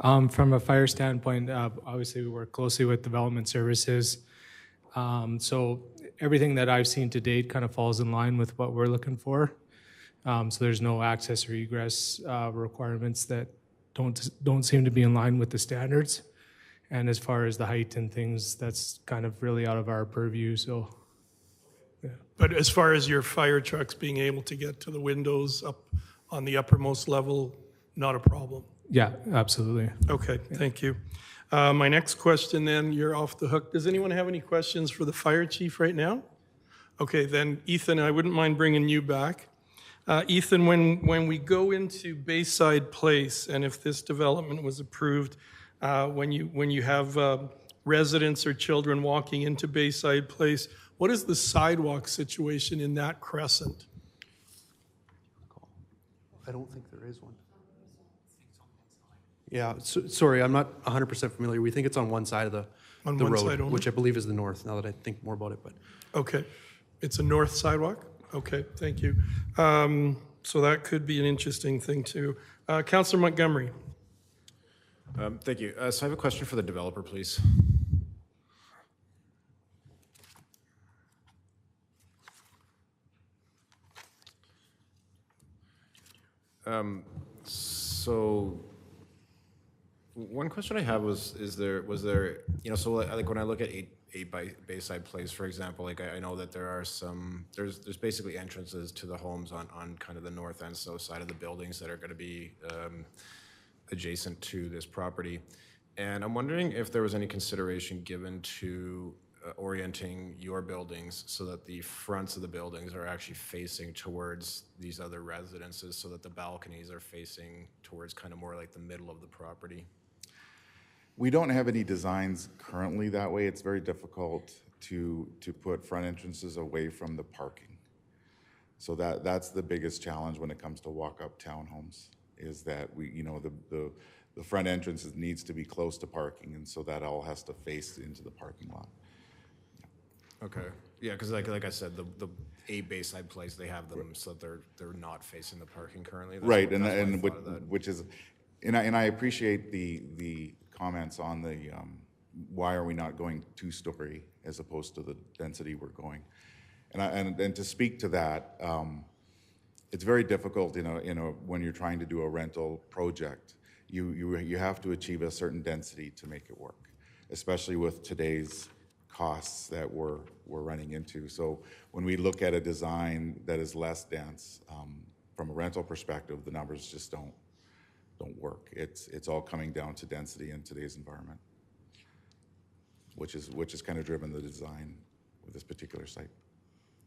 From a fire standpoint, obviously we work closely with development services. So everything that I've seen to date kind of falls in line with what we're looking for. So there's no access or egress requirements that don't seem to be in line with the standards. And as far as the height and things, that's kind of really out of our purview. So, yeah. But as far as your fire trucks being able to get to the windows up on the uppermost level, not a problem? Yeah, absolutely. Okay, thank you. My next question then, you're off the hook. Does anyone have any questions for the fire chief right now? Okay, then Ethan, I wouldn't mind bringing you back. Ethan, when we go into Bayside Place, and if this development was approved, when you have residents or children walking into Bayside Place, what is the sidewalk situation in that crescent? I don't think there is one. Yeah, sorry, I'm not 100% familiar. We think it's on one side of the road, which I believe is the north, now that I think more about it. But okay, it's a north sidewalk? Okay, thank you. So that could be an interesting thing too. Councillor Montgomery. Thank you. So I have a question for the developer, please. So one question I have was there, you know, so like when I look at 8 Bayside Place, for example, like I know that there are there's basically entrances to the homes on kind of the north and south side of the buildings that are going to be adjacent to this property. And I'm wondering if there was any consideration given to orienting your buildings so that the fronts of the buildings are actually facing towards these other residences, so that the balconies are facing towards kind of more like the middle of the property. We don't have any designs currently that way. It's very difficult to put front entrances away from the parking. So that's the biggest challenge when it comes to walk-up townhomes, is that the front entrance needs to be close to parking, and so that all has to face into the parking lot. Okay. Yeah, because like I said, the 8 Bayside Place, they have them so that they're not facing the parking currently. That's right, which is, and I appreciate the comments on the why are we not going 2-story as opposed to the density we're going, and to speak to that, it's very difficult when you're trying to do a rental project. You have to achieve a certain density to make it work, especially with today's costs that we're running into. So when we look at a design that is less dense, from a rental perspective, the numbers just don't work. It's all coming down to density in today's environment, which is kind of driven the design with this particular site.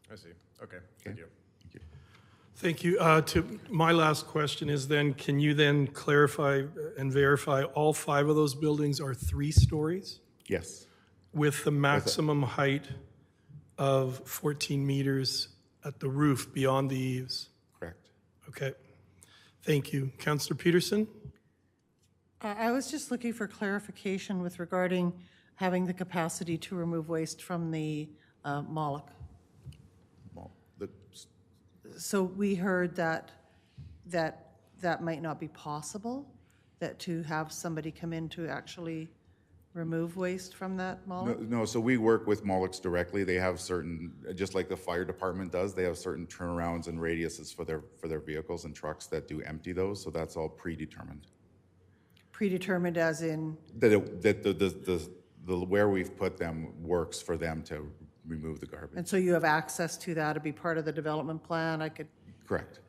I see. Okay. Thank you. Thank you. Thank you. To my last question is then, can you then clarify, and verify all 5 of those buildings are 3 stories Yes, with the maximum height of 14 meters at the roof beyond the eaves? correct. Okay. Thank you. Councillor Peterson? I was just looking for clarification with regarding having the capacity to remove waste from the Moloch. Well, the, So we heard that might not be possible, that to have somebody come in to actually remove waste from that Moloch? no, so we work with Molochs directly. They have certain, just like the fire department does, they have certain turnarounds and radiuses for their vehicles and trucks that do empty those, so that's all predetermined. Predetermined as in? That the where we've put them works for them to remove the garbage. And so you have access to that to be part of the development plan? I could Correct.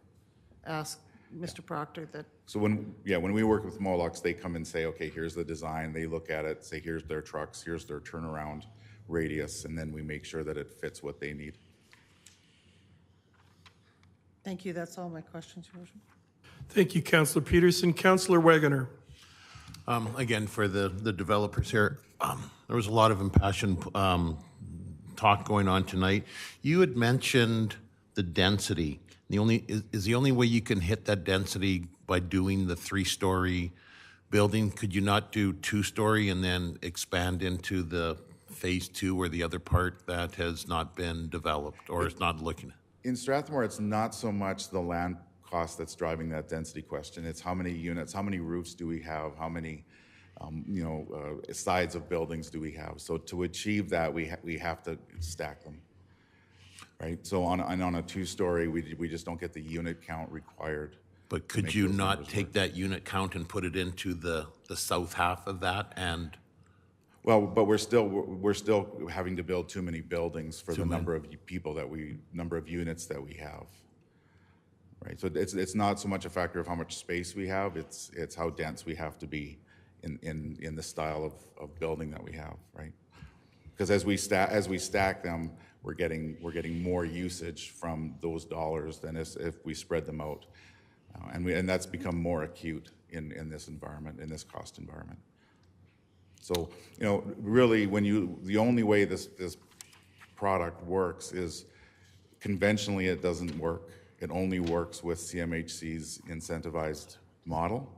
ask Mr. Proctor that. So when we work with Molochs, they come and say, okay, here's the design. They look at it, say, here's their trucks, here's their turnaround radius, and then we make sure that it fits what they need. Thank you. That's all my questions, Your Worship. Thank you, Councillor Peterson. Councillor Wegener? Again, for the developers here, there was a lot of impassioned talk going on tonight. You had mentioned the density. Is the only way you can hit that density by doing the 3-story building? Could you not do 2-story and then expand into the phase 2 or the other part that has not been developed or is not looking at? In Strathmore, it's not so much the land cost that's driving that density question. It's how many units, how many roofs do we have, how many sides of buildings do we have? So to achieve that, we have to stack them, right? So on a 2-story, we just don't get the unit count required. But could you not take that unit count and put it into the south half of that and? Well, but we're still having to build too many buildings for the number of people number of units that we have. Right, so it's not so much a factor of how much space we have, it's how dense we have to be in the style of building that we have, right? Because as we stack them, we're getting more usage from those dollars than if we spread them out, and that's become more acute in this environment, in this cost environment. So really, the only way this product works is conventionally it doesn't work. It only works with CMHC's incentivized model.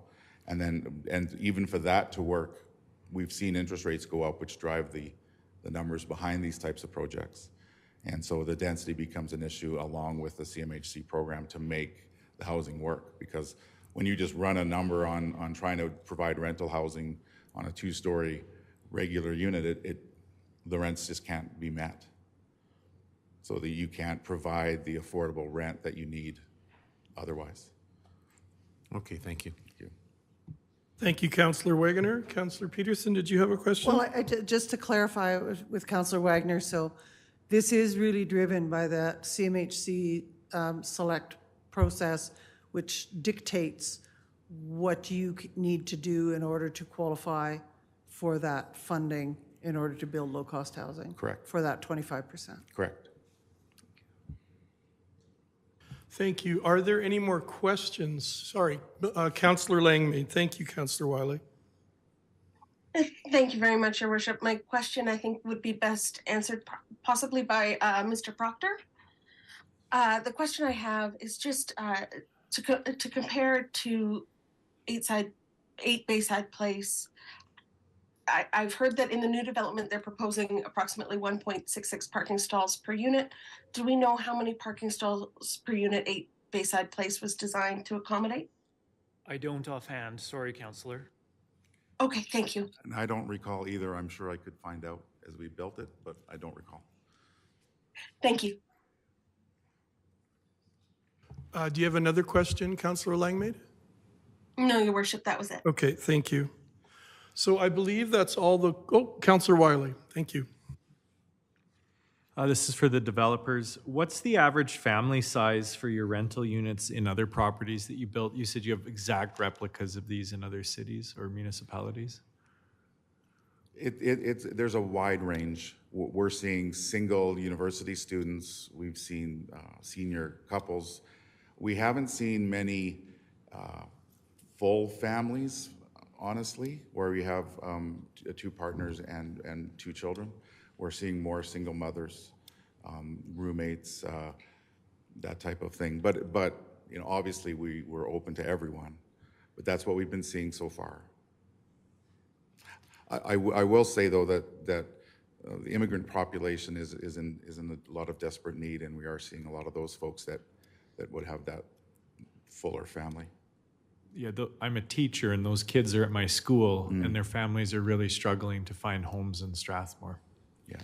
And even for that to work, we've seen interest rates go up, which drive the numbers behind these types of projects. And so the density becomes an issue along with the CMHC program to make the housing work. Because when you just run a number on trying to provide rental housing on a 2-story regular unit, the rents just can't be met. So that you can't provide the affordable rent that you need otherwise. Okay, thank you. Thank you. Thank you, Councillor Wegener. Councillor Peterson, did you have a question? Well, just to clarify with Councillor Wagner, so this is really driven by the CMHC select process, which dictates what you need to do in order to qualify for that funding in order to build low-cost housing? Correct. For that 25%? Correct. Thank you. Are there any more questions? Sorry, Councillor Langmaid. Thank you, Councillor Wiley. Thank you very much, Your Worship. My question, I think, would be best answered possibly by Mr. Proctor. The question I have is just to compare to 8 Bayside Place. I've heard that in the new development, they're proposing approximately 1.66 parking stalls per unit. Do we know how many parking stalls per unit 8 Bayside Place was designed to accommodate? I don't offhand. Sorry, Councillor. Okay, thank you. And I don't recall either. I'm sure I could find out as we built it, but I don't recall. Thank you. Do you have another question, Councillor Langmaid? No, Your Worship, that was it. Okay, thank you. So I believe that's all the, Councillor Wiley, thank you. This is for the developers. What's the average family size for your rental units in other properties that you built? You said you have exact replicas of these in other cities or municipalities. There's a wide range. We're seeing single university students. We've seen senior couples. We haven't seen many full families. honestly, where we have two partners and two children. We're seeing more single mothers, roommates, that type of thing. But you know, obviously we're open to everyone, but that's what we've been seeing so far. I will say though that the immigrant population is in a lot of desperate need, and we are seeing a lot of those folks that would have that fuller family. Yeah, I'm a teacher, and those kids are at my school, and their families are really struggling to find homes in Strathmore. Yeah,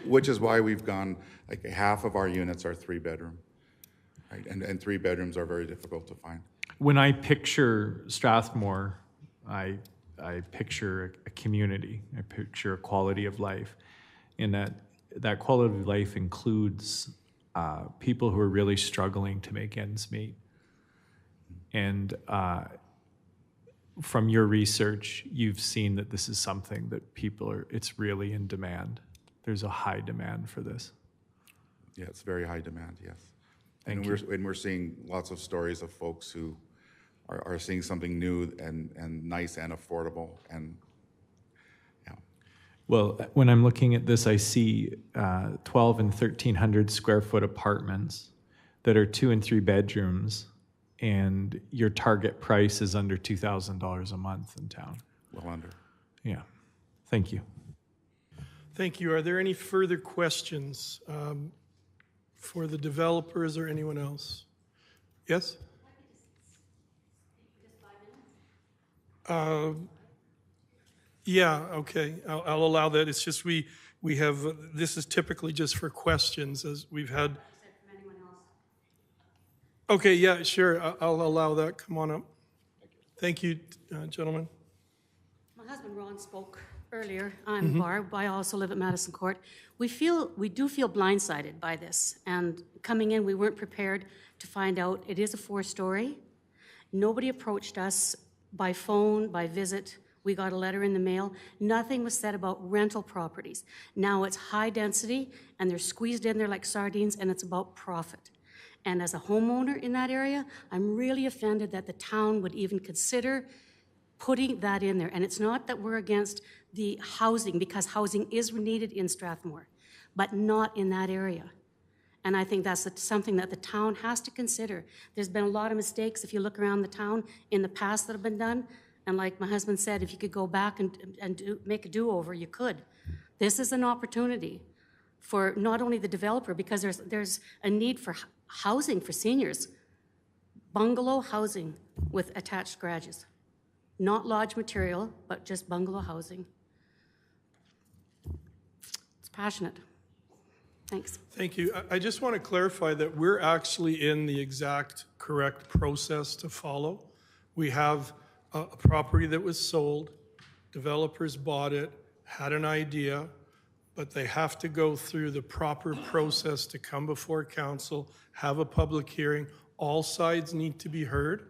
which is why we've gone, like half of our units are 3-bedroom, right? And 3 bedrooms are very difficult to find. When I picture Strathmore, I picture a community. I picture a quality of life, and that quality of life includes people who are really struggling to make ends meet. And from your research, you've seen that this is something that it's really in demand. There's a high demand for this. Yeah, it's very high demand, yes. Thank and you. We're seeing lots of stories of folks who are seeing something new and nice and affordable. And yeah. Well, when I'm looking at this, I see 12 and 1,300 square foot apartments that are 2 and 3 bedrooms, and your target price is under $2,000 a month in town. Well under. Yeah. Thank you. Thank you. Are there any further questions for the developers or anyone else? Yes? Yeah, okay. I'll allow that. It's just we have, this is typically just for questions, as we've had. Okay, yeah, sure. I'll allow that. Come on up. Thank you, gentlemen. My husband Ron spoke earlier. I'm Barb. I also live at Madison Court. We do feel blindsided by this. And coming in, we weren't prepared to find out it is a 4-story. Nobody approached us by phone, by visit. We got a letter in the mail. Nothing was said about rental properties. Now it's high density, and they're squeezed in there like sardines, and it's about profit. And as a homeowner in that area, I'm really offended that the town would even consider putting that in there. And it's not that we're against the housing, because housing is needed in Strathmore, but not in that area. And I think that's something that the town has to consider. There's been a lot of mistakes, if you look around the town, in the past that have been done. And like my husband said, if you could go back and make a do-over, you could. This is an opportunity for not only the developer, because there's a need for housing for seniors. Bungalow housing with attached garages. Not lodge material, but just bungalow housing. It's passionate. Thanks. Thank you. I just want to clarify that we're actually in the exact correct process to follow. We have a property that was sold, developers bought it, had an idea, but they have to go through the proper process to come before council, have a public hearing. All sides need to be heard,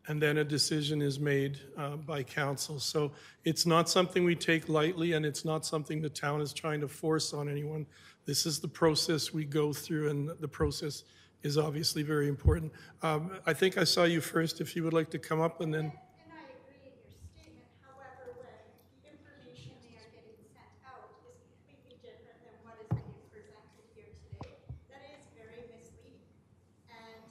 and then a decision is made by council. So it's not something we take lightly, and it's not something the town is trying to force on anyone. This is the process we go through, and the process is obviously very important. I think I saw you first, if you would like to come up, and then. And I agree in your statement. However, when the information they are getting sent out is completely different than what is being presented here today, that is very misleading. And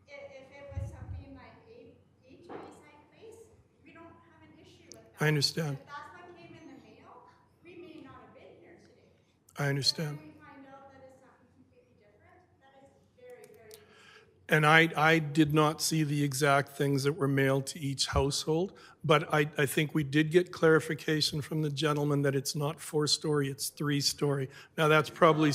if it was something like each Bayside Place, we don't have an issue with that. I understand. If that's what came in the mail, we may not have been here today. I understand. When we find out that it's something completely different, that is very, very misleading. And I did not see the exact things that were mailed to each household, but I think we did get clarification from the gentleman that it's not 4-story, it's 3-story. Now that's probably,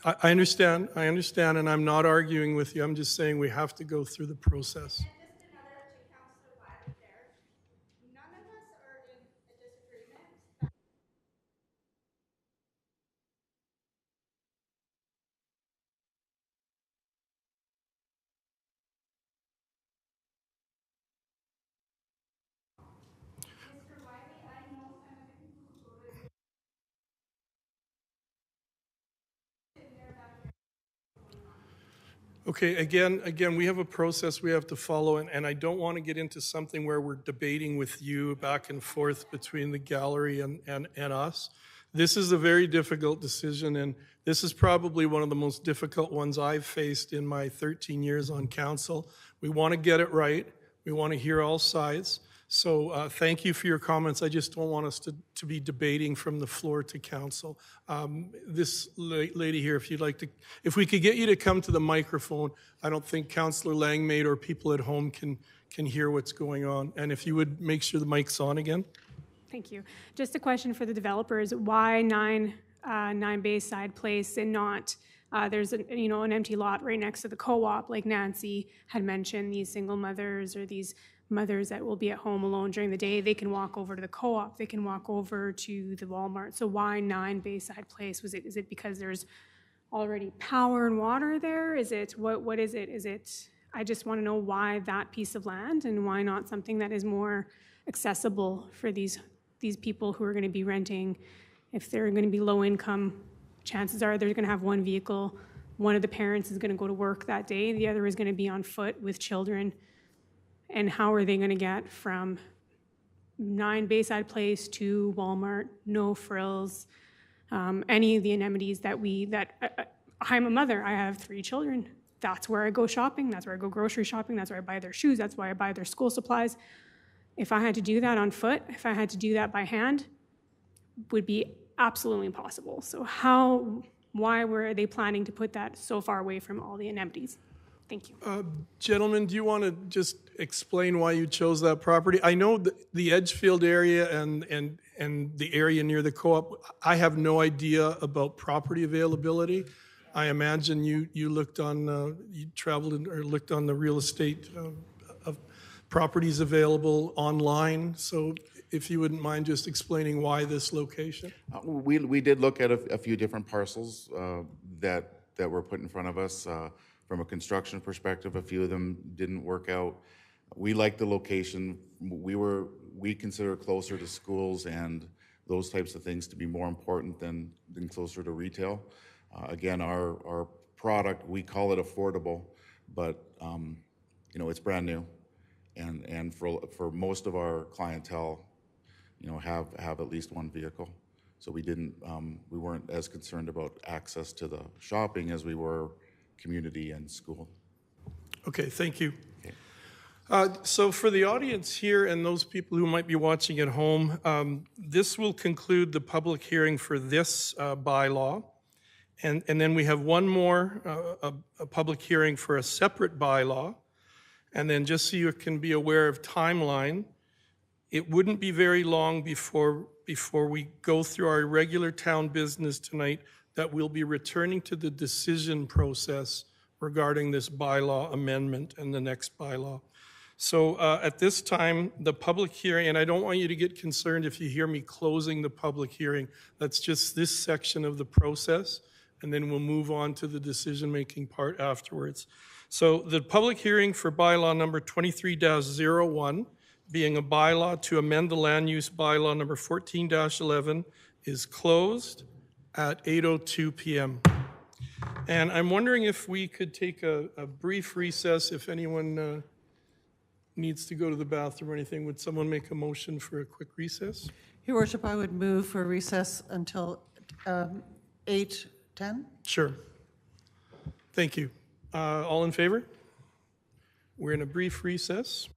I understand, and I'm not arguing with you. I'm just saying we have to go through the process. And just another to Councillor Wiley there, none of us are in a disagreement. Mr. Wiley, I know some of the people who voted in their backyard. Okay, again, we have a process we have to follow, and I don't want to get into something where we're debating with you back and forth between the gallery and us. This is a very difficult decision, and this is probably one of the most difficult ones I've faced in my 13 years on council. We want to get it right. We want to hear all sides. So thank you for your comments. I just don't want us to be debating from the floor to council. This lady here, if we could get you to come to the microphone, I don't think Councillor Langmaid or people at home can hear what's going on. And if you would make sure the mic's on again. Thank you. Just a question for the developers: why 9 Bayside Place and not? There's an empty lot right next to the co-op, like Nancy had mentioned. These single mothers or these mothers that will be at home alone during the day, they can walk over to the co-op, they can walk over to the Walmart. So why 9 Bayside Place? Is it because there's already power and water there? Is it what is it? Is it, I just want to know why that piece of land and why not something that is more accessible for these people who are going to be renting. If they're going to be low income, chances are they're going to have one vehicle. One of the parents is going to go to work that day, the other is going to be on foot with children. And how are they going to get from 9 Bayside Place to Walmart, no frills, any of the amenities I'm a mother, I have 3 children. That's where I go shopping, that's where I go grocery shopping, that's where I buy their shoes, that's why I buy their school supplies. If I had to do that on foot, if I had to do that by hand, would be absolutely impossible. So why were they planning to put that so far away from all the amenities? Thank you. Gentlemen, do you want to just explain why you chose that property? I know the Edgefield area and the area near the co-op, I have no idea about property availability. I imagine you looked on, you traveled or looked on the real estate of properties available online. So if you wouldn't mind just explaining why this location? We did look at a few different parcels that were put in front of us. From a construction perspective, a few of them didn't work out. We like the location. We consider closer to schools and those types of things to be more important than closer to retail. Again, our product, we call it affordable, but it's brand new, and for most of our clientele, have at least one vehicle. So we weren't as concerned about access to the shopping as we were community and school. Okay, thank you. So for the audience here and those people who might be watching at home, this will conclude the public hearing for this bylaw. And then we have one more, a public hearing for a separate bylaw. And then just so you can be aware of timeline, it wouldn't be very long before we go through our regular town business tonight that we'll be returning to the decision process regarding this bylaw amendment and the next bylaw. So at this time, the public hearing, and I don't want you to get concerned if you hear me closing the public hearing, that's just this section of the process, and then we'll move on to the decision-making part afterwards. So the public hearing for bylaw number 23-01, being a bylaw to amend the land use bylaw number 14-11, is closed at 8:02 p.m. And I'm wondering if we could take a brief recess if anyone needs to go to the bathroom or anything. Would someone make a motion for a quick recess? Your Worship, I would move for recess until 8:10. Sure. Thank you. All in favor? We're in a brief recess.